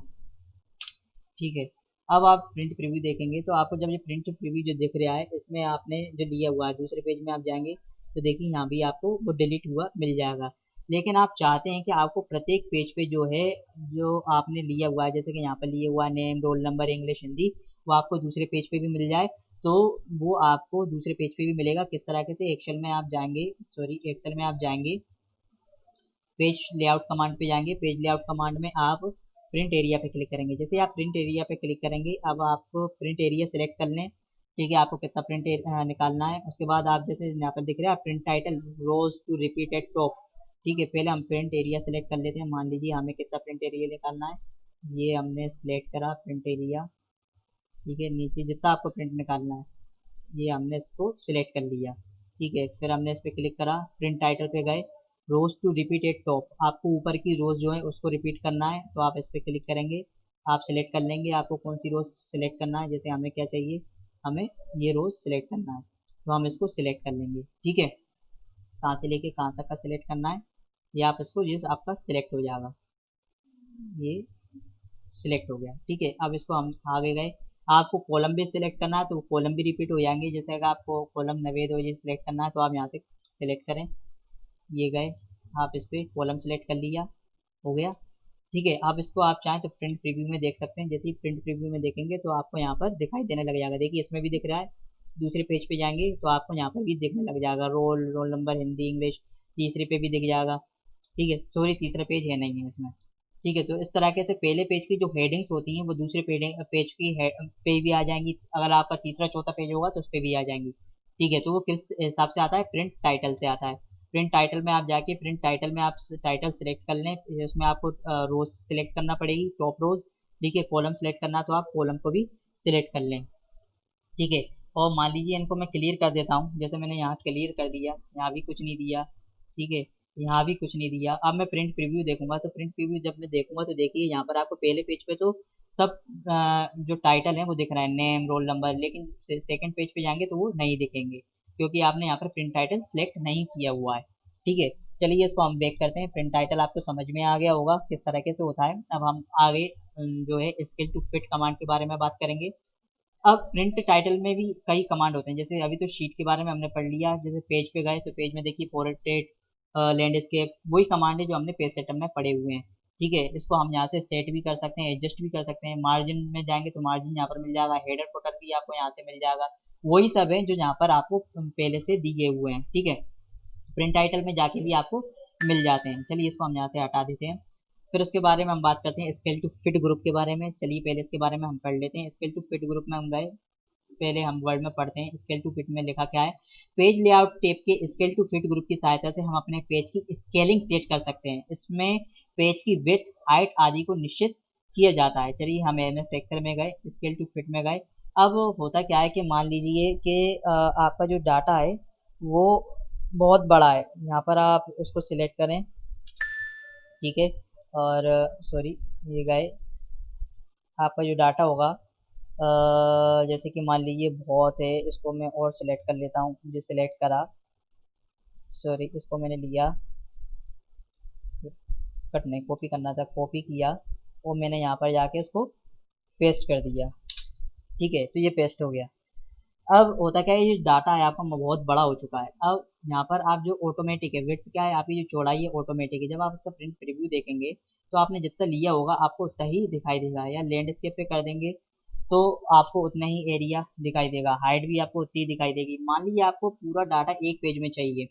S1: ठीक है, अब आप प्रिंट प्रीव्यू देखेंगे तो आपको जब ये प्रिंट प्रीव्यू जो दिख रहा है इसमें आपने जो लिया हुआ है दूसरे पेज में आप जाएंगे तो देखिए यहाँ भी आपको वो डिलीट हुआ मिल जाएगा। लेकिन आप चाहते हैं कि आपको प्रत्येक पेज पे जो है जो आपने लिया हुआ है जैसे कि यहाँ पर लिया हुआ name roll number English Hindi वो आपको दूसरे पेज पे भी मिल जाए। तो वो आपको दूसरे पेज पे भी मिलेगा किस तरह से एक्सेल में आप जाएंगे, सॉरी एक्सेल में आप जाएंगे, पेज लेआउट कमांड पे जाएंगे, पेज लेआउट कमांड में आप प्रिंट एरिया पे क्लिक करेंगे। जैसे आप प्रिंट एरिया पे क्लिक करेंगे अब आपको प्रिंट एरिया सेलेक्ट कर लें। ठीक है, आपको कितना प्रिंट निकालना है। उसके बाद आप जैसे यहाँ पर दिख रहा है print title rows to repeat at top. ठीक है, पहले हम प्रिंट एरिया सेलेक्ट कर लेते हैं। मान लीजिए हमें कितना प्रिंट एरिया निकालना है, ये हमने सेलेक्ट करा प्रिंट एरिया। ठीक है, नीचे जितना आपको प्रिंट निकालना है ये हमने इसको सिलेक्ट कर लिया। ठीक है, फिर हमने इस पर क्लिक करा, प्रिंट टाइटल पे गए, रोज टू रिपीट एट टॉप, आपको ऊपर की रोज जो है उसको रिपीट करना है तो आप इस पर क्लिक करेंगे। आप सिलेक्ट कर लेंगे आपको कौन सी रोज सिलेक्ट करना है। जैसे हमें क्या चाहिए, हमें ये रोज सिलेक्ट करना है तो हम इसको सिलेक्ट कर लेंगे। ठीक है, कहाँ से लेके कहाँ तक का सिलेक्ट करना है ये आप इसको जिस आपका सिलेक्ट हो जाएगा, ये सिलेक्ट हो गया। ठीक है, अब इसको हम आगे गए, आपको कॉलम भी सिलेक्ट करना है तो कॉलम भी रिपीट हो जाएंगे। जैसे अगर आपको कॉलम नवेद हो ये सिलेक्ट करना है तो आप यहाँ से सिलेक्ट करें, ये गए, आप इस पर कॉलम सिलेक्ट कर लिया, हो गया। ठीक है, आप इसको आप चाहें तो प्रिंट प्रीव्यू में देख सकते हैं। जैसे ही प्रिंट प्रीव्यू में देखेंगे तो आपको यहाँ पर दिखाई देने लग जाएगा। देखिए इसमें भी दिख रहा है, दूसरे पेज पे जाएंगे तो आपको यहाँ पर भी दिखने लग जाएगा, रोल नंबर हिंदी इंग्लिश, तीसरे पे भी दिख जाएगा। ठीक है, सॉरी तीसरा पेज है नहीं है इसमें। ठीक है, तो इस तरीके से पहले पेज की जो हेडिंग्स होती हैं वो दूसरे पेज की पे भी आ जाएंगी। अगर आपका तीसरा चौथा पेज होगा तो उस पर भी आ जाएंगी। ठीक है, तो वो किस हिसाब से आता है, प्रिंट टाइटल से आता है। प्रिंट टाइटल में आप जाके प्रिंट टाइटल में आप टाइटल सेलेक्ट कर लें, फिर उसमें आपको रोज सेलेक्ट करना पड़ेगी, टॉप रोज। ठीक है, कॉलम सेलेक्ट करना तो आप कॉलम को भी सिलेक्ट कर लें। ठीक है, और मान लीजिए इनको मैं क्लियर कर देता हूँ, जैसे मैंने यहाँ क्लियर कर दिया, यहाँ भी कुछ नहीं दिया। ठीक है, यहाँ भी कुछ नहीं दिया। अब मैं प्रिंट प्रीव्यू देखूंगा तो प्रिंट प्रीव्यू जब मैं देखूंगा तो देखिए यहाँ पर आपको पहले पेज पे तो सब जो टाइटल है वो दिख रहा है नेम रोल नंबर, लेकिन सेकंड पेज पे जाएंगे तो वो नहीं दिखेंगे क्योंकि आपने यहाँ पर प्रिंट टाइटल सेलेक्ट नहीं किया हुआ है। ठीक है, चलिए इसको हम बैक करते हैं। प्रिंट टाइटल आपको समझ में आ गया होगा किस तरीके से होता है। अब हम आगे जो है स्केल टू फिट कमांड के बारे में बात करेंगे। अब प्रिंट टाइटल में भी कई कमांड होते हैं, जैसे अभी तो शीट के बारे में हमने पढ़ लिया। जैसे पेज पे गए तो पेज में देखिए पोर्ट्रेट लैंडस्केप, वही कमांड है जो हमने पेज सेटअप में पढ़े हुए हैं। ठीक है, इसको हम यहाँ से सेट भी कर सकते हैं, एडजस्ट भी कर सकते हैं। मार्जिन में जाएंगे तो मार्जिन यहाँ पर मिल जाएगा, हेडर फुटर भी आपको यहाँ से मिल जाएगा। वही सब है जो यहाँ पर आपको पहले से दिए हुए हैं। ठीक है, प्रिंट टाइटल में जाके भी आपको मिल जाते हैं। चलिए इसको हम यहाँ से हटा देते हैं। फिर उसके बारे में हम बात करते हैं स्केल टू फिट ग्रुप के बारे में। चलिए पहले इसके बारे में हम पढ़ लेते हैं। स्केल टू फिट ग्रुप में हम गए, पहले हम वर्ड में पढ़ते हैं। स्केल टू फिट में लिखा क्या है, पेज लेआउट टेप के स्केल टू फिट ग्रुप की सहायता से हम अपने पेज की स्केलिंग सेट कर सकते हैं। इसमें पेज की विड्थ हाइट आदि को निश्चित किया जाता है। चलिए हम एमएस एक्सेल में गए, स्केल टू फिट में गए। अब होता क्या है कि मान लीजिए कि आपका जो डाटा है वो बहुत बड़ा है, यहाँ पर आप उसको सिलेक्ट करें। ठीक है, और सॉरी ये गए, आपका जो डाटा होगा जैसे कि मान लीजिए बहुत है, इसको मैं और सिलेक्ट कर लेता हूँ। मुझे सिलेक्ट करा, सॉरी इसको मैंने लिया, कट नहीं कॉपी करना था, कॉपी किया और मैंने यहाँ पर जाके इसको पेस्ट कर दिया। ठीक है, तो ये पेस्ट हो गया। अब होता क्या है, ये डाटा है आपका बहुत बड़ा हो चुका है। अब यहाँ पर आप जो ऑटोमेटिक है विड्थ क्या है, आपकी जो चौड़ाई है ऑटोमेटिक है। जब आप इसका प्रिंट प्रीव्यू देखेंगे तो आपने जितना लिया होगा आपको उतना ही दिखाई देगा। या लैंडस्केप पे कर देंगे तो आपको उतना ही एरिया दिखाई देगा, हाइट भी आपको उतनी ही दिखाई देगी। मान लीजिए आपको पूरा डाटा एक पेज में चाहिए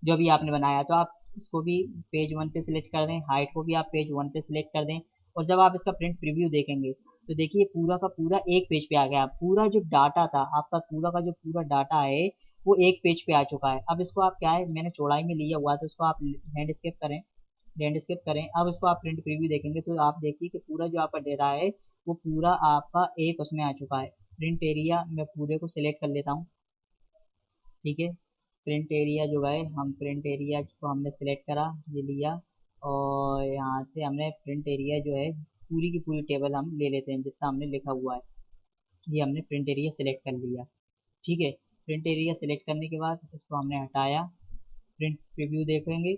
S1: जो भी आपने बनाया, तो आप इसको भी पेज वन पे सिलेक्ट कर दें, हाइट को भी आप पेज वन पे सिलेक्ट कर दें। और जब आप इसका प्रिंट प्रीव्यू देखेंगे तो देखिए पूरा का पूरा एक पेज पे आ गया। पूरा जो डाटा था आपका, पूरा का जो पूरा डाटा है वो एक पेज पे आ चुका है। अब इसको आप क्या है, मैंने चौड़ाई में लिया हुआ है तो इसको आप लैंडस्केप करें, लैंडस्केप करें। अब इसको आप प्रिंट प्रीव्यू देखेंगे तो आप देखिए कि पूरा जो आपका डेटा है वो पूरा आपका एक उसमें आ चुका है। प्रिंट एरिया मैं पूरे को सिलेक्ट कर लेता हूँ। ठीक है, प्रिंट एरिया जो गए, हम प्रिंट एरिया को हमने सिलेक्ट करा, ये लिया, और यहाँ से हमने प्रिंट एरिया जो है पूरी की पूरी टेबल हम ले लेते हैं जितना हमने लिखा हुआ है। ये हमने प्रिंट एरिया सिलेक्ट कर लिया। ठीक है, प्रिंट एरिया सिलेक्ट करने के बाद इसको हमने हटाया, प्रिंट प्रीव्यू देखेंगे।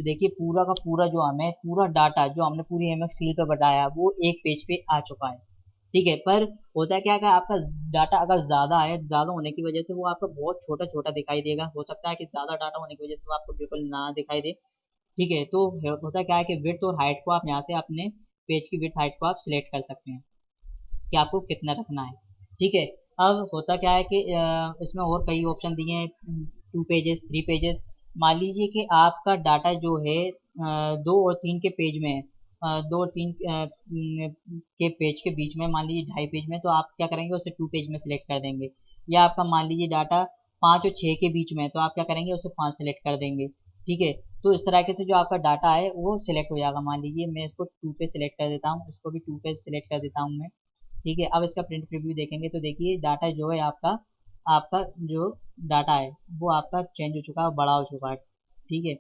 S1: तो देखिए पूरा का पूरा जो हमें पूरा डाटा जो हमने पूरी एमएक्स सील पे बताया वो एक पेज पे आ चुका है। ठीक है, पर होता है क्या कि आपका डाटा अगर ज़्यादा है, ज़्यादा होने की वजह से वो आपका बहुत छोटा छोटा दिखाई देगा। हो सकता है कि ज़्यादा डाटा होने की वजह से वो आपको बिल्कुल ना दिखाई दे। ठीक है, तो होता क्या है कि विड्थ और हाइट को आप यहाँ से अपने पेज की विड्थ हाइट को आप सिलेक्ट कर सकते हैं कि आपको कितना रखना है। ठीक है, अब होता क्या है कि इसमें और कई ऑप्शन दिए हैं, 2 पेजेस, 3 पेजेस। मान लीजिए कि आपका डाटा जो है 2 और 3 के पेज में है, 2 और 3 के पेज के बीच में, मान लीजिए 2.5 पेज में, तो आप क्या करेंगे उसे 2 पेज में सिलेक्ट कर देंगे। या आपका मान लीजिए डाटा 5 और 6 के बीच में है, तो आप क्या करेंगे उसे 5 सिलेक्ट कर देंगे। ठीक है, तो इस तरीके से जो आपका डाटा है वो सिलेक्ट हो जाएगा। मान लीजिए मैं इसको 2 पे सिलेक्ट कर देता हूँ, इसको भी 2 पे सिलेक्ट कर देता हूँ मैं। ठीक है, अब इसका प्रिंट प्रीव्यू देखेंगे तो देखिए डाटा जो है आपका आपका जो डाटा है वो आपका चेंज हो चुका है, बड़ा हो चुका है। ठीक है,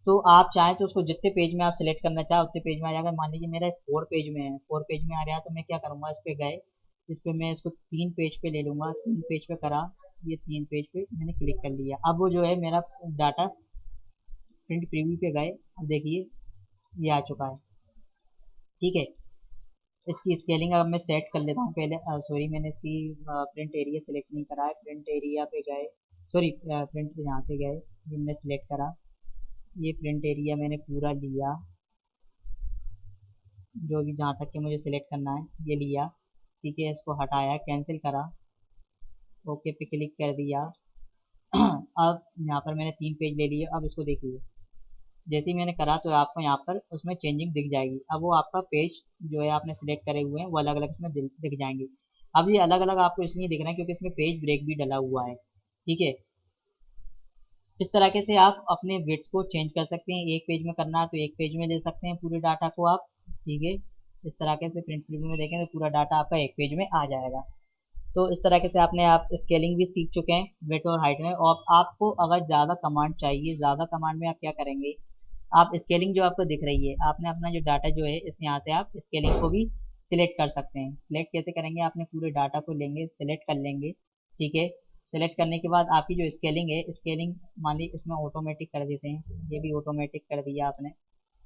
S1: तो आप चाहें तो उसको जितने पेज में आप सिलेक्ट करना चाहें उतने पेज में आ जाएगा। मान लीजिए मेरा 4 पेज में है, 4 पेज में आ रहा है, तो मैं क्या करूँगा, इस पे गए, इस पे मैं इसको 3 पेज पे ले लूँगा, 3 पेज पे करा, ये 3 पेज पे मैंने क्लिक कर लिया। अब वो जो है मेरा डाटा प्रिंट प्रीव्यू पे गए, अब देखिए ये आ चुका है। ठीक है, इसकी स्केलिंग अब मैं सेट कर लेता हूँ पहले। सॉरी, मैंने इसकी प्रिंट एरिया सेलेक्ट नहीं करा है। प्रिंट एरिया पे गए, सॉरी प्रिंट यहाँ से गए, ये मैंने सेलेक्ट करा, ये प्रिंट एरिया मैंने पूरा लिया, जो भी जहाँ तक कि मुझे सिलेक्ट करना है ये लिया। ठीक है, इसको हटाया, कैंसिल करा, ओके पे क्लिक कर दिया। अब यहाँ पर मैंने 3 पेज ले लिए। अब इसको देखिए, जैसे ही मैंने करा तो आपको यहाँ पर उसमें चेंजिंग दिख जाएगी। अब वो आपका पेज जो है आपने सिलेक्ट करे हुए हैं वो अलग अलग इसमें दिख जाएंगे। अब ये अलग अलग आपको इसलिए दिख रहा है क्योंकि इसमें पेज ब्रेक भी डला हुआ है। ठीक है, इस तरीके से आप अपने विड्थ को चेंज कर सकते हैं। एक पेज में करना है तो एक पेज में ले सकते हैं पूरे डाटा को आप। ठीक है, इस तरीके से प्रिंट प्रीव्यू में देखें तो पूरा डाटा आपका एक पेज में आ जाएगा। तो इस तरीके से आपने आप स्केलिंग भी सीख चुके हैं विड्थ और हाइट में। और आपको अगर ज़्यादा कमांड चाहिए, ज़्यादा कमांड में आप क्या करेंगे, आप स्केलिंग जो आपको दिख रही है, आपने अपना जो डाटा जो है इस यहाँ से आप स्केलिंग को भी सिलेक्ट कर सकते हैं। सिलेक्ट कैसे करेंगे, आपने पूरे डाटा को लेंगे, सिलेक्ट कर लेंगे। ठीक है, सिलेक्ट करने के बाद आपकी जो स्केलिंग है, स्केलिंग मान ली इसमें ऑटोमेटिक कर देते हैं, ये भी ऑटोमेटिक कर दिया आपने।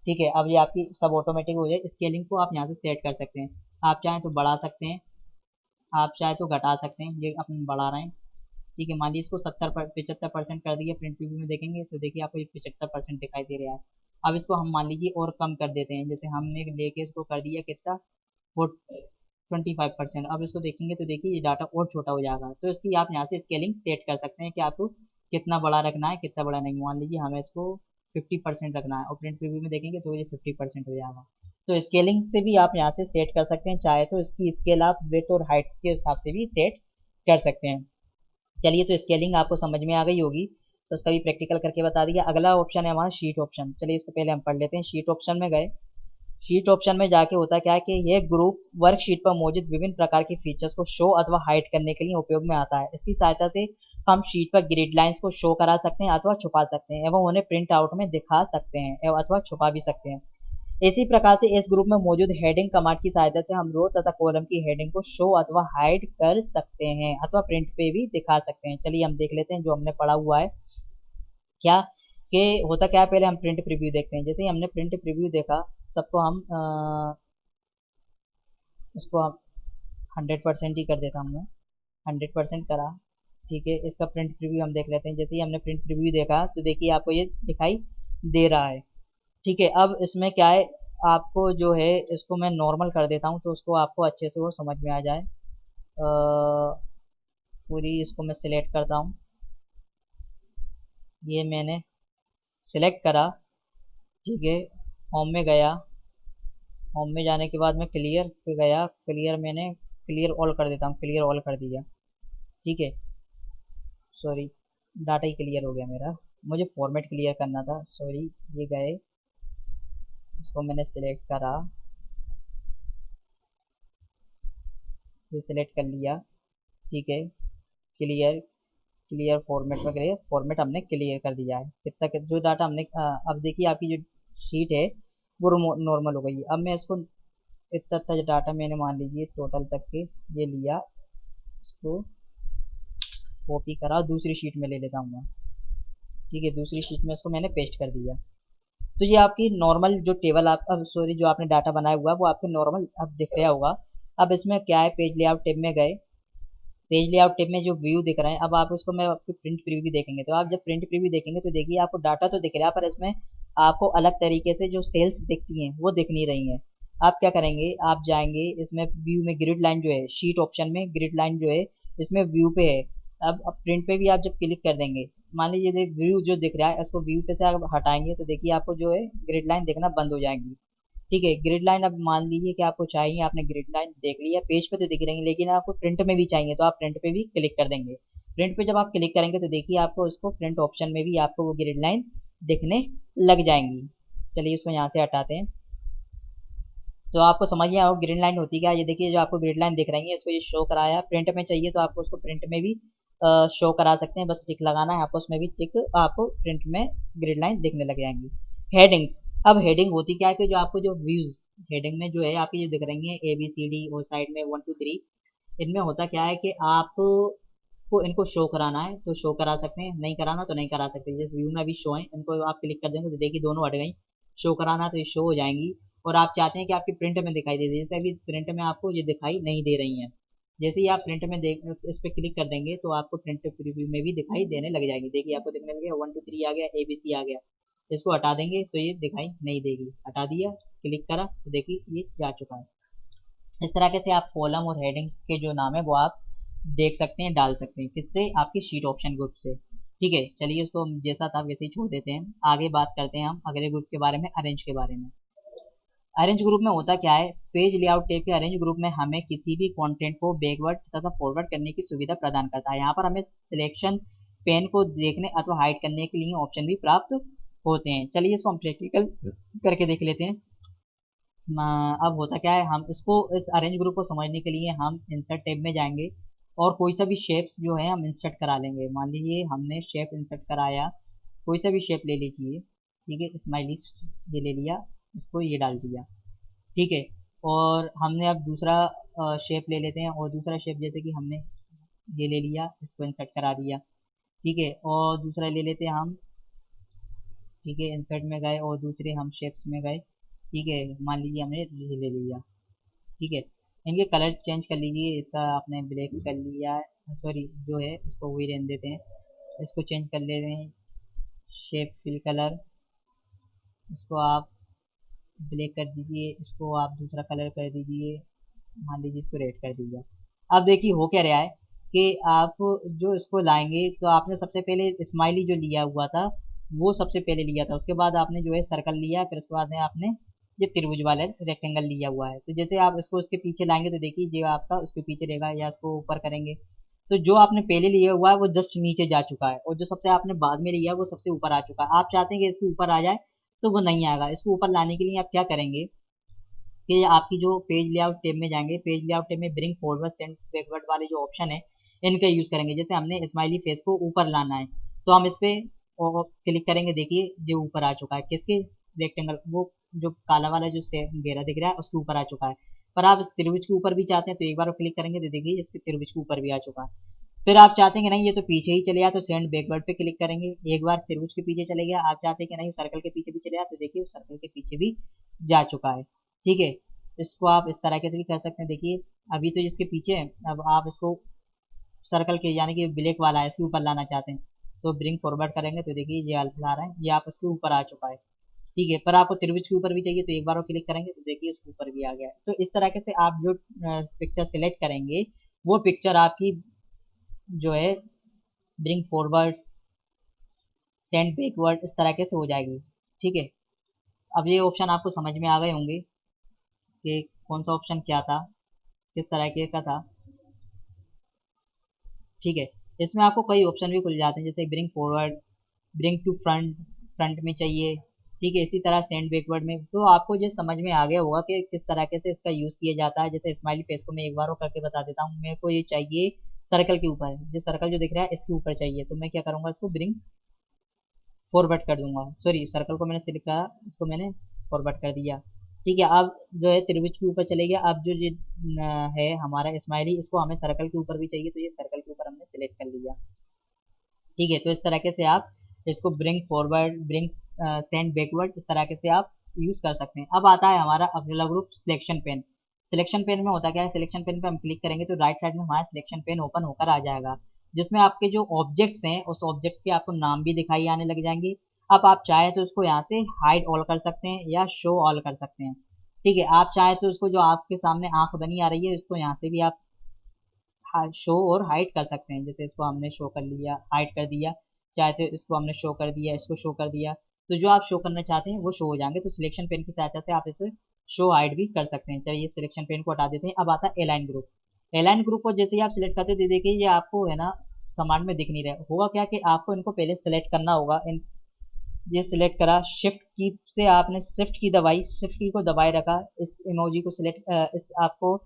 S1: ठीक है, अब ये आपकी सब ऑटोमेटिक हो जाए। स्केलिंग को आप यहाँ से सेट कर सकते हैं, आप चाहें तो बढ़ा सकते हैं, आप चाहे तो घटा सकते हैं। ये अपन बढ़ा रहे हैं। ठीक है, मान लीजिए इसको 75% कर दिया। प्रिंट प्रीव्यू में देखेंगे तो देखिए आपको ये 75% दिखाई दे रहा है। अब इसको हम मान लीजिए और कम कर देते हैं, जैसे हमने लेके इसको कर दिया कितना, वो 25%। अब इसको देखेंगे तो देखिए ये डाटा और छोटा हो जाएगा। तो इसकी आप यहाँ से स्केलिंग सेट कर सकते हैं कि आपको कितना बड़ा रखना है, कितना बड़ा नहीं। मान लीजिए हमें इसको 50% रखना है और प्रिंट प्रीव्यू में देखेंगे तो ये 50% हो जाएगा। तो स्केलिंग से भी आप यहाँ से सेट कर सकते हैं, चाहे तो इसकी स्केल आप विड्थ और हाइट के हिसाब से भी सेट कर सकते हैं। चलिए, तो स्केलिंग आपको समझ में आ गई होगी, तो उसका भी प्रैक्टिकल करके बता दिया। अगला ऑप्शन है हमारा शीट ऑप्शन। चलिए इसको पहले हम पढ़ लेते हैं। शीट ऑप्शन में गए, शीट ऑप्शन में जाके होता क्या है कि यह ग्रुप वर्कशीट पर मौजूद विभिन्न प्रकार के फीचर्स को शो अथवा हाइड करने के लिए उपयोग में आता है। इसकी सहायता से हम शीट पर ग्रिड लाइंस को शो करा सकते हैं अथवा छुपा सकते हैं एवं उन्हें प्रिंट आउट में दिखा सकते हैं एवं अथवा छुपा भी सकते हैं। इसी प्रकार से इस ग्रुप में मौजूद हेडिंग कमांड की सहायता से हम रो तथा कॉलम की हेडिंग को शो अथवा हाइड कर सकते हैं अथवा प्रिंट पे भी दिखा सकते हैं। चलिए हम देख लेते हैं जो हमने पढ़ा हुआ है क्या, कि होता क्या है। पहले हम प्रिंट प्रीव्यू देखते हैं। जैसे ही हमने प्रिंट प्रीव्यू देखा, सबको हम इसको हम 100% ही कर देता हूँ मैं, 100% करा। ठीक है, इसका प्रिंट प्रीव्यू हम देख लेते हैं। जैसे ही हमने प्रिंट प्रीव्यू देखा तो देखिए आपको ये दिखाई दे रहा है। ठीक है, अब इसमें क्या है, आपको जो है इसको मैं नॉर्मल कर देता हूँ तो उसको आपको अच्छे से वो समझ में आ जाए। पूरी इसको मैं सिलेक्ट करता हूँ, ये मैंने सिलेक्ट करा। ठीक है, होम में गया, होम में जाने के बाद मैं क्लियर पे गया, क्लियर मैंने क्लियर ऑल कर देता हूँ, क्लियर ऑल कर दिया। ठीक है, सॉरी, डाटा ही क्लियर हो गया मेरा, मुझे फॉर्मेट क्लियर करना था, सॉरी। ये गए, इसको मैंने सिलेक्ट करा, ये सिलेक्ट कर लिया। ठीक है, क्लियर, क्लियर फॉर्मेट में गए, फॉर्मेट हमने क्लियर कर दिया है। कितना जो डाटा हमने अब देखिए आपकी जो शीट है वो नॉर्मल हो गई है। अब मैं इसको इतना तक डाटा मैंने मान लीजिए टोटल तक के ये लिया, इसको कॉपी करा, दूसरी शीट में ले लेता हूँ मैं। ठीक है, दूसरी शीट में इसको मैंने पेस्ट कर दिया। तो ये आपकी नॉर्मल जो टेबल आप अब सॉरी जो आपने डाटा बनाया हुआ है वो आपके नॉर्मल अब दिख रहा होगा। अब इसमें क्या है, पेज लेआउट टेब में गए, पेज लेआउट टेब में जो व्यू दिख रहा है, अब आप उसको मैं आपको प्रिंट प्रीव्यू भी देखेंगे, तो आप जब प्रिंट प्रीव्यू देखेंगे तो देखिए आपको डाटा तो दिख रहा है पर इसमें आपको अलग तरीके से जो सेल्स दिखती हैं वो दिख नहीं रही हैं। आप क्या करेंगे, आप जाएंगे इसमें व्यू में ग्रिड लाइन जो है, शीट ऑप्शन में ग्रिड लाइन जो है इसमें व्यू पे है। अब प्रिंट पे भी आप जब क्लिक कर देंगे, मान लीजिए देख व्यू जो दिख रहा है इसको व्यू पे से आप हटाएंगे तो देखिए आपको जो है ग्रिड लाइन दिखना बंद हो जाएंगी। ठीक है, ग्रिड लाइन अब मान लीजिए कि आपको चाहिए, आपने ग्रिड लाइन देख लिया, पेज पे तो दिख रही है लेकिन आपको प्रिंट में भी चाहिए तो आप प्रिंट पे भी क्लिक कर देंगे। प्रिंट पे जब आप क्लिक करेंगे तो देखिए आपको उसको प्रिंट ऑप्शन में भी आपको वो ग्रिड लाइन दिखने लग जाएंगी। चलिए इसको यहाँ से हटाते हैं। तो आपको समझ में आओ ग्रिड लाइन होती क्या है। ये देखिए जो आपको ग्रिड लाइन दिख रही है इसको ये शो कराया, प्रिंट में चाहिए तो आपको उसको प्रिंट में भी शो करा सकते हैं, बस टिक लगाना है आपको, उसमें भी टिक आपको प्रिंट में ग्रिड लाइन दिखने लग जाएंगी। हेडिंग्स, अब हेडिंग होती क्या है कि जो आपको जो व्यूज हेडिंग में जो है आपकी जो दिख रही है ए बी सी डी और साइड में 1 2 3, इनमें होता क्या है कि आपको इनको शो कराना है तो शो करा सकते हैं, नहीं कराना तो नहीं करा सकते। जैसे व्यू में अभी शो है, इनको आप क्लिक कर देंगे तो देखिए दोनों हट गई। शो कराना तो ये शो हो जाएंगी, और आप चाहते हैं कि आपकी प्रिंट में दिखाई दे, जैसे अभी प्रिंट में आपको ये दिखाई नहीं दे रही हैं। जैसे ही आप प्रिंट में देख इस पर क्लिक कर देंगे तो आपको प्रिंट प्रीव्यू में भी दिखाई देने लग जाएगी। देखिए आपको दिखने लगे 1 2 3 आ गया, ए बी सी आ गया। इसको हटा देंगे तो ये दिखाई नहीं देगी, हटा दिया, क्लिक करा तो देखिए ये जा चुका है। इस तरीके से आप कॉलम और हेडिंग्स के जो नाम है वो आप देख सकते हैं, डाल सकते हैं, किससे, आपकी शीट ऑप्शन ग्रुप से। ठीक है, चलिए उसको जैसा था वैसे ही छोड़ देते हैं, आगे बात करते हैं हम अगले ग्रुप के बारे में, अरेंज के बारे में। अरेंज ग्रुप में होता क्या है, पेज लेआउट टैब के अरेंज ग्रुप में हमें किसी भी कंटेंट को बैकवर्ड तथा फॉरवर्ड करने की सुविधा प्रदान करता है। यहाँ पर हमें सिलेक्शन पेन को देखने अथवा हाइड करने के लिए ऑप्शन भी प्राप्त होते हैं। चलिए इसको हम प्रैक्टिकल करके देख लेते हैं। अब होता क्या है, हम इसको इस अरेंज ग्रुप को समझने के लिए हम इंसर्ट टैब में जाएंगे और कोई सा भी शेप्स जो है हम इंसर्ट करा लेंगे। मान लीजिए हमने शेप इंसर्ट कराया, कोई सा भी शेप ले लीजिए। ठीक है, स्माइली ये ले लिया, इसको ये डाल दिया। ठीक है, और हमने अब दूसरा शेप ले लेते हैं, और दूसरा शेप जैसे कि हमने ये ले लिया, इसको इंसर्ट करा दिया। ठीक है, और दूसरा ले लेते हैं हम। ठीक है, इंसर्ट में गए और दूसरे हम शेप्स में गए। ठीक है, मान लीजिए हमने ये ले लिया। ठीक है, इनके कलर चेंज कर लीजिए, इसका आपने ब्लैक कर लिया, सॉरी जो है उसको वही रहने देते हैं, इसको चेंज कर लेते हैं, शेप फिल कलर, इसको आप ब्लैक कर दीजिए, इसको आप दूसरा कलर कर दीजिए, मान लीजिए इसको रेड कर दीजिए। अब देखिए हो क्या रहा है कि आप जो इसको लाएंगे तो आपने सबसे पहले स्माइली जो लिया हुआ था वो सबसे पहले लिया था, उसके बाद आपने जो है सर्कल लिया, फिर उसके बाद में आपने ये त्रिभुज वाले रेक्टेंगल लिया हुआ है। तो जैसे आप इसको उसके पीछे लाएंगे तो देखिए ये आपका उसके पीछे रहेगा, या इसको ऊपर करेंगे तो जो आपने पहले लिया हुआ है वो जस्ट नीचे जा चुका है, और जो सबसे आपने बाद में लिया है वो सबसे ऊपर आ चुका है। आप चाहते हैं कि इसके ऊपर आ जाए तो वो नहीं आएगा। इसको ऊपर लाने के लिए आप क्या करेंगे कि आपकी जो पेज लेआउट टैब में जाएंगे, पेज लेआउट टैब में ब्रिंग फॉरवर्ड सेंड बैकवर्ड वाले जो ऑप्शन है इनका यूज करेंगे। जैसे हमने स्माइली फेस को ऊपर लाना है तो हम इस पे क्लिक करेंगे, देखिए जो ऊपर आ चुका है, किसके, रेक्टेंगल, वो जो काला वाला जो घेरा दिख रहा है उसके ऊपर आ चुका है। पर आप इस त्रिभुज के ऊपर भी चाहते हैं तो एक बार क्लिक करेंगे तो देखिए इसके त्रिभुज के ऊपर भी आ चुका है। फिर आप चाहते हैं कि नहीं ये तो पीछे ही चले गया तो सेंड बैकवर्ड पे क्लिक करेंगे, एक बार त्रिभुज के पीछे चले गया। आप चाहते हैं कि नहीं सर्कल के पीछे भी चले गया तो देखिए सर्कल के पीछे भी जा चुका है। ठीक है, इसको आप इस तरीके से भी कर सकते हैं। देखिए अभी तो इसके पीछे है, अब आप इसको सर्कल के यानी कि ब्लैक वाला है इसके ऊपर लाना चाहते हैं तो ब्रिंग फॉरवर्ड करेंगे तो देखिए ये अल्फा ला रहा है, ये आप इसके ऊपर आ चुका है। ठीक है, पर आपको त्रिभुज के ऊपर भी चाहिए तो एक बार और क्लिक करेंगे तो देखिए उसके ऊपर भी आ गया है। तो इस तरीके से आप जो पिक्चर सिलेक्ट करेंगे वो पिक्चर आपकी जो है ब्रिंग फॉरवर्ड सेंड बैकवर्ड इस तरीके से हो जाएगी। ठीक है, अब ये ऑप्शन आपको समझ में आ गए होंगे कि कौन सा ऑप्शन क्या था, किस तरीके का था। ठीक है, इसमें आपको कई ऑप्शन भी खुल जाते हैं, जैसे bring forward, bring to front, front में चाहिए। ठीक है, इसी तरह सेंड बैकवर्ड में। तो आपको ये समझ में आ गया होगा कि किस तरीके से इसका यूज़ किया जाता है। जैसे स्माइली फेस को मैं एक बार और करके बता देता हूँ, मेरे को ये चाहिए सर्कल के ऊपर, जो सर्कल जो दिख रहा है इसके ऊपर चाहिए, तो मैं क्या करूँगा इसको ब्रिंग फॉरवर्ड कर दूंगा। सॉरी, सर्कल को मैंने सिलेक्ट करा, इसको मैंने फॉरवर्ड कर दिया। ठीक है, अब जो है त्रिभुज के ऊपर चले गया। अब जो ये है हमारा स्माइली, इसको हमें सर्कल के ऊपर भी चाहिए तो ये सर्कल के ऊपर हमने सिलेक्ट कर लिया। ठीक है, तो इस तरीके से आप इसको bring forward, bring send backward, इस तरह के से आप यूज़ कर सकते हैं। अब आता है हमारा अगला group selection pen. Selection pen में होता क्या है, सिलेक्शन पेन पे हम क्लिक करेंगे तो राइट साइड में हमारा सिलेक्शन पेन ओपन होकर आ जाएगा, जिसमें आपके जो ऑब्जेक्ट्स हैं उस ऑब्जेक्ट के आपको नाम भी दिखाई आने लग जाएंगे। अब आप चाहे तो उसको यहाँ से हाइड ऑल कर सकते हैं या शो ऑल कर सकते हैं। ठीक है, आप चाहे तो उसको जो आपके सामने आंख बनी आ रही है उसको यहाँ से भी आप शो और हाइड कर सकते हैं। जैसे इसको हमने शो कर लिया, हाइड कर दिया, चाहे तो इसको हमने शो कर दिया, इसको शो कर दिया, तो जो आप शो करना चाहते हैं वो शो हो जाएंगे। तो सिलेक्शन पेन की सहायता से आप इसे शो हाइड भी कर सकते हैं। चलिए सिलेक्शन पेन को हटा देते हैं। अब आता है एलाइन ग्रुप। एलाइन ग्रुप को जैसे ही आप सिलेक्ट करते हो तो देखिए ये आपको है ना कमांड में दिख नहीं रहा होगा क्या कि आपको इनको पहले सेलेक्ट करना होगा। ये सिलेक्ट करा, शिफ्ट की से आपने शिफ्ट की दबाई, शिफ्ट की को दबाए रखा, इस इमोजी को सिलेक्ट इस आपको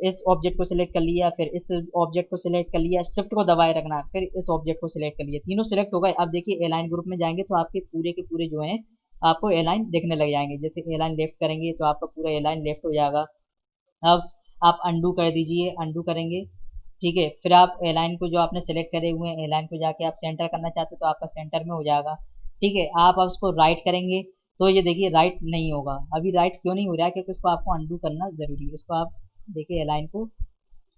S1: इस ऑब्जेक्ट को सिलेक्ट कर लिया, फिर इस ऑब्जेक्ट को सिलेक्ट कर लिया, शिफ्ट को दबाए रखना, फिर इस ऑब्जेक्ट को सिलेक्ट कर लिया, तीनों सिलेक्ट हो गए। अब देखिए एलाइन ग्रुप में जाएंगे तो आपके पूरे के पूरे जो हैं आपको एलाइन दिखने लग जाएंगे। जैसे एलाइन लेफ्ट करेंगे तो आपका पूरा एलाइन लेफ्ट हो जाएगा। अब आप अंडू कर दीजिए, अंडू करेंगे, ठीक है, फिर आप एलाइन को जो आपने सेलेक्ट करे हुए हैं एलाइन को जाके आप सेंटर करना चाहते हो तो आपका सेंटर में हो जाएगा। ठीक है, आप अब उसको राइट करेंगे तो ये देखिए राइट नहीं होगा। अभी राइट क्यों नहीं हो रहा है, क्योंकि उसको आपको अंडू करना जरूरी है। उसको आप देखिए एलाइन को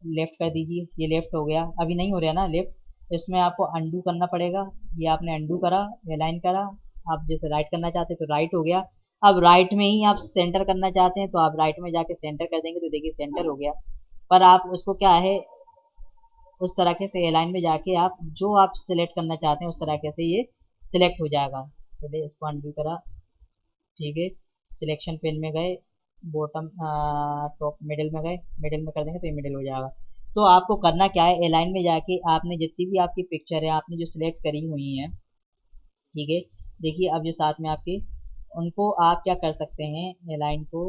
S1: लेफ्ट कर दीजिए, ये लेफ्ट हो गया, अभी नहीं हो रहा ना लेफ्ट, इसमें आपको अंडू करना पड़ेगा। ये आपने अंडू करा, एलाइन करा, आप जैसे राइट करना चाहते हैं तो राइट हो गया। अब राइट में ही आप सेंटर करना चाहते हैं तो आप राइट में जाके सेंटर कर देंगे तो देखिए सेंटर हो गया। पर आप उसको क्या है उस तरीके से एलाइन में जाके आप जो आप सिलेक्ट करना चाहते हैं उस तरीके से ये सिलेक्ट हो जाएगा। चलिए इसको अनडू करा, ठीक है, सिलेक्शन पेन में गए, बॉटम टॉप मिडिल में गए, मिडिल में कर देंगे तो ये मिडिल हो जाएगा। तो आपको करना क्या है, एलाइन में जाके आपने जितनी भी आपकी पिक्चर है आपने जो सिलेक्ट करी हुई हैं, ठीक है, देखिए अब जो साथ में आपके उनको आप क्या कर सकते हैं, एलाइन को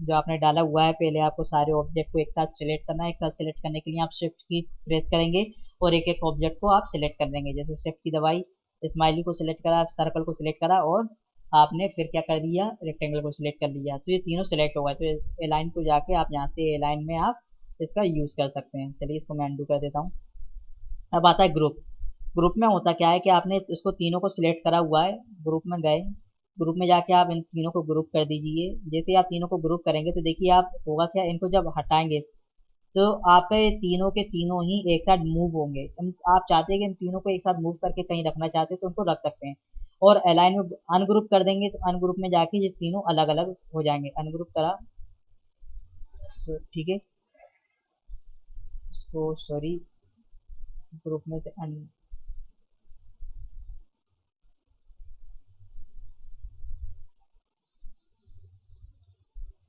S1: जो आपने डाला हुआ है पहले आपको सारे ऑब्जेक्ट को एक साथ सिलेक्ट करना है। एक साथ सिलेक्ट करने के लिए आप शिफ्ट की प्रेस करेंगे और एक एक ऑब्जेक्ट को आप सिलेक्ट कर देंगे। जैसे शिफ्ट की दवाई, स्माइली को सिलेक्ट करा, सर्कल को सिलेक्ट करा और आपने फिर क्या कर दिया, रेक्टेंगल को सिलेक्ट कर लिया, तो ये तीनों सिलेक्ट हो गए। तो एलाइन को जाके आप यहाँ से एलाइन में आप इसका यूज़ कर सकते हैं। चलिए इसको मैं अनडू कर देता हूँ। अब आता है ग्रुप। ग्रुप में होता क्या है कि आपने इसको तीनों को सिलेक्ट करा हुआ है, ग्रुप में गए, ग्रुप में जाके आप इन तीनों को ग्रुप कर दीजिए। जैसे आप तीनों को ग्रुप करेंगे तो देखिए आप होगा क्या, इनको जब हटाएंगे तो आपका ये तीनों के तीनों ही एक साथ मूव होंगे। आप चाहते हैं कि इन तीनों को एक साथ मूव करके कहीं रखना चाहते हैं तो उनको रख सकते हैं। और अलाइन में अनग्रुप कर देंगे तो अनग्रुप में जाके ये तीनों अलग अलग हो जाएंगे। अनग्रुप करा तो ठीक है, इसको सॉरी ग्रुप में से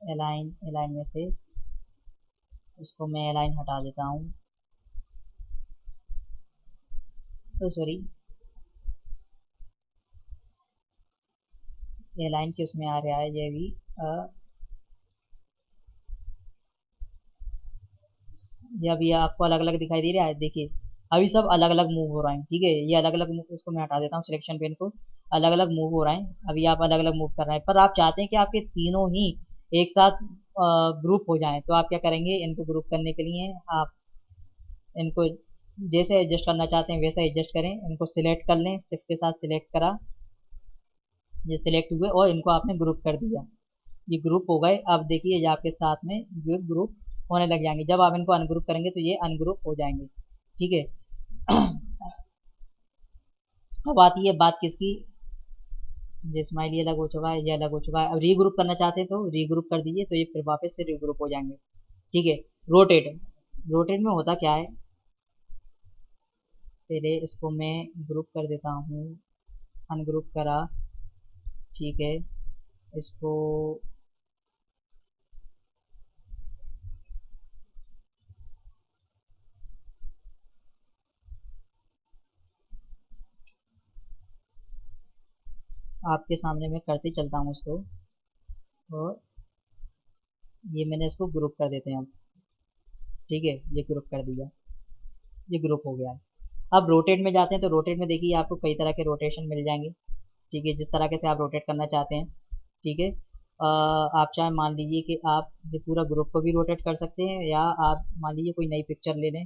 S1: अलाइन, अलाइन में से इसको मैं अलाइन हटा देता हूँ, तो सॉरी अलाइन के उसमें आ रहा है ये भी ये अभी आपको अलग अलग दिखाई दे रहा है। देखिए अभी सब अलग अलग मूव हो रहे हैं, ठीक है, ये अलग अलग मूव, इसको मैं हटा देता हूँ सिलेक्शन पेन को, अलग अलग मूव हो रहे हैं, अभी आप अलग अलग मूव कर रहे हैं। पर आप चाहते हैं कि आपके तीनों ही एक साथ ग्रुप हो जाएं तो आप क्या करेंगे, इनको ग्रुप करने के लिए आप इनको जैसे एडजस्ट करना चाहते हैं वैसे एडजस्ट करें। इनको सिलेक्ट कर लें, शिफ्ट के साथ सिलेक्ट करा, ये सिलेक्ट हुए और इनको आपने ग्रुप कर दिया, ये ग्रुप हो गए। अब देखिए ये आपके साथ में ये ग्रुप होने लग जाएंगे। जब आप इनको अनग्रुप करेंगे तो ये अनग्रुप हो जाएंगे, ठीक है। अब आती है बात किसकी, ये स्माइली अलग हो चुका है, ये अलग हो चुका है। अब रीग्रुप करना चाहते हैं तो रीग्रुप कर दीजिए तो ये फिर वापस से रीग्रुप हो जाएंगे, ठीक है। रोटेट, रोटेट में होता क्या है, पहले इसको मैं ग्रुप कर देता हूँ, अनग्रुप करा, ठीक है, इसको आपके सामने मैं करते चलता हूँ इसको, और ये मैंने इसको ग्रुप कर देते हैं अब, ठीक है, ये ग्रुप कर दिया, ये ग्रुप हो गया है। अब रोटेट में जाते हैं तो रोटेट में देखिए आपको कई तरह के रोटेशन मिल जाएंगे, ठीक है, जिस तरह के से आप रोटेट करना चाहते हैं, ठीक है। आप चाहे मान लीजिए कि आप ये पूरा ग्रुप को भी रोटेट कर सकते हैं, या आप मान लीजिए कोई नई पिक्चर ले लें,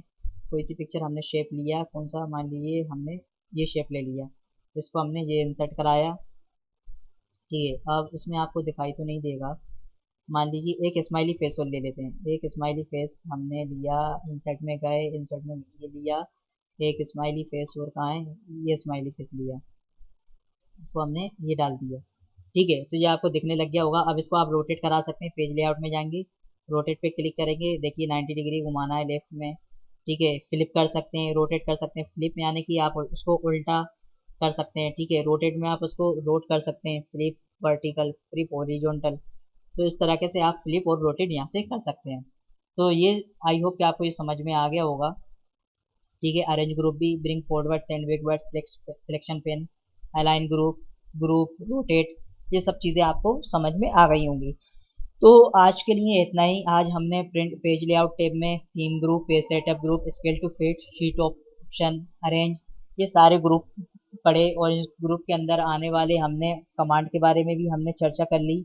S1: कोई सी पिक्चर हमने शेप लिया, कौन सा मान लीजिए हमने ये शेप ले लिया, इसको हमने ये इंसर्ट कराया, ठीक है, अब इसमें आपको दिखाई तो नहीं देगा। मान लीजिए एक स्माइली फेस और ले लेते हैं। एक स्माइली फेस हमने लिया, इंसर्ट में गए, इंसर्ट में ये लिया, एक स्माइली फेस और कहाँ है, ये स्माइली फेस लिया, इसको हमने ये डाल दिया। ठीक है, तो ये आपको दिखने लग गया होगा। अब इसको आप रोटेट करा सकते हैं। पेज लेआउट में जाएंगे, रोटेट पे क्लिक करेंगे, देखिए 90 डिग्री घुमाना है लेफ्ट में। ठीक है, फ्लिप कर सकते हैं, रोटेट कर सकते हैं। फ्लिप में यानी कि आप उसको उल्टा कर सकते हैं। ठीक है, रोटेट में आप उसको रोट कर सकते हैं, फ्लिप वर्टिकल, फ्लिप हॉरिजॉन्टल। तो इस तरीके से आप फ्लिप और रोटेट यहाँ से कर सकते हैं। तो ये आई होप कि आपको ये समझ में आ गया होगा। ठीक है, अरेंज ग्रुप भी, bring forward, send backward, selection pen, align group, group rotate, ये सब चीज़ें आपको समझ में आ गई होंगी। तो आज के लिए इतना ही। आज हमने प्रिंट पेज लेआउट टैब में theme group, page setup group, scale to fit, sheet option, arrange, ये सारे ग्रुप पढ़े और इस ग्रुप के अंदर आने वाले हमने कमांड के बारे में भी हमने चर्चा कर ली।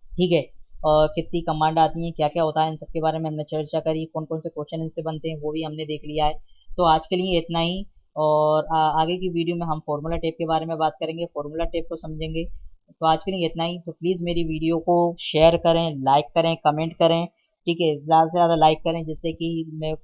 S1: ठीक है, और कितनी कमांड आती हैं, क्या क्या होता है, इन सब के बारे में हमने चर्चा करी। कौन कौन से क्वेश्चन इनसे बनते हैं वो भी हमने देख लिया है। तो आज के लिए इतना ही। और आगे की वीडियो में हम फार्मूला टेप के बारे में बात करेंगे, फार्मूला टेप को समझेंगे। तो आज के लिए इतना ही। तो प्लीज़ मेरी वीडियो को शेयर करें, लाइक करें, कमेंट करें। ठीक है, ज़्यादा से ज़्यादा लाइक करें जिससे कि मैं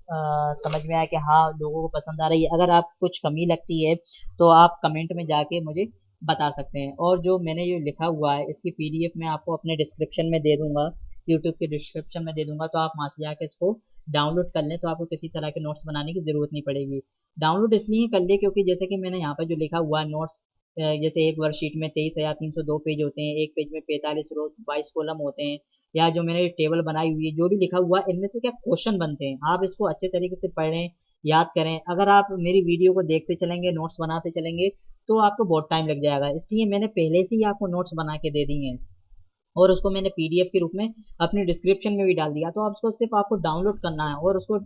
S1: समझ में आए कि हाँ लोगों को पसंद आ रही है। अगर आप कुछ कमी लगती है तो आप कमेंट में जाके मुझे बता सकते हैं। और जो मैंने ये लिखा हुआ है इसकी पीडीएफ मैं आपको अपने डिस्क्रिप्शन में दे दूंगा, यूट्यूब के डिस्क्रिप्शन में दे दूंगा, तो आप वहाँ से जाके इसको डाउनलोड कर लें, तो आपको किसी तरह के नोट्स बनाने की ज़रूरत नहीं पड़ेगी। डाउनलोड इसलिए कर लिए क्योंकि जैसे कि मैंने यहाँ पर जो लिखा हुआ है नोट्स, जैसे एक वर्कशीट में 23,302 पेज होते हैं, एक पेज में 45 रो 22 कॉलम होते हैं, या जो मैंने टेबल बनाई हुई है, जो भी लिखा हुआ है इनमें से क्या क्वेश्चन बनते हैं, आप इसको अच्छे तरीके से पढ़ें, याद करें। अगर आप मेरी वीडियो को देखते चलेंगे, नोट्स बनाते चलेंगे, तो आपको बहुत टाइम लग जाएगा। इसलिए मैंने पहले से ही आपको नोट्स बना के दे दिए हैं और उसको मैंने पीडीएफ के रूप में अपनी डिस्क्रिप्शन में भी डाल दिया। तो आप उसको सिर्फ आपको डाउनलोड करना है और उसको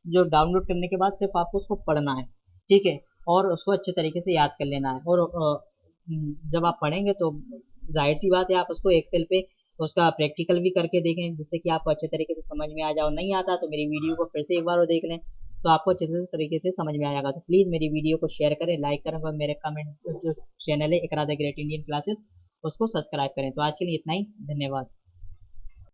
S1: जो डाउनलोड करने के बाद सिर्फ आपको उसको पढ़ना है। ठीक है, और उसको अच्छे तरीके से याद कर लेना है। और जब आप पढ़ेंगे तो जाहिर सी बात है आप उसको एक्सेल पे उसका प्रैक्टिकल भी करके देखें, जिससे कि आपको अच्छे तरीके से समझ में आ जाओ। नहीं आता तो मेरी वीडियो को फिर से एक बार वो देख लें, तो आपको अच्छे तरीके से समझ में आ जाएगा। तो प्लीज़ मेरी वीडियो को शेयर करें, लाइक करें और मेरे कमेंट जो चैनल है इकरा द ग्रेट इंडियन क्लासेस उसको सब्सक्राइब करें। तो आज के लिए इतना ही, धन्यवाद।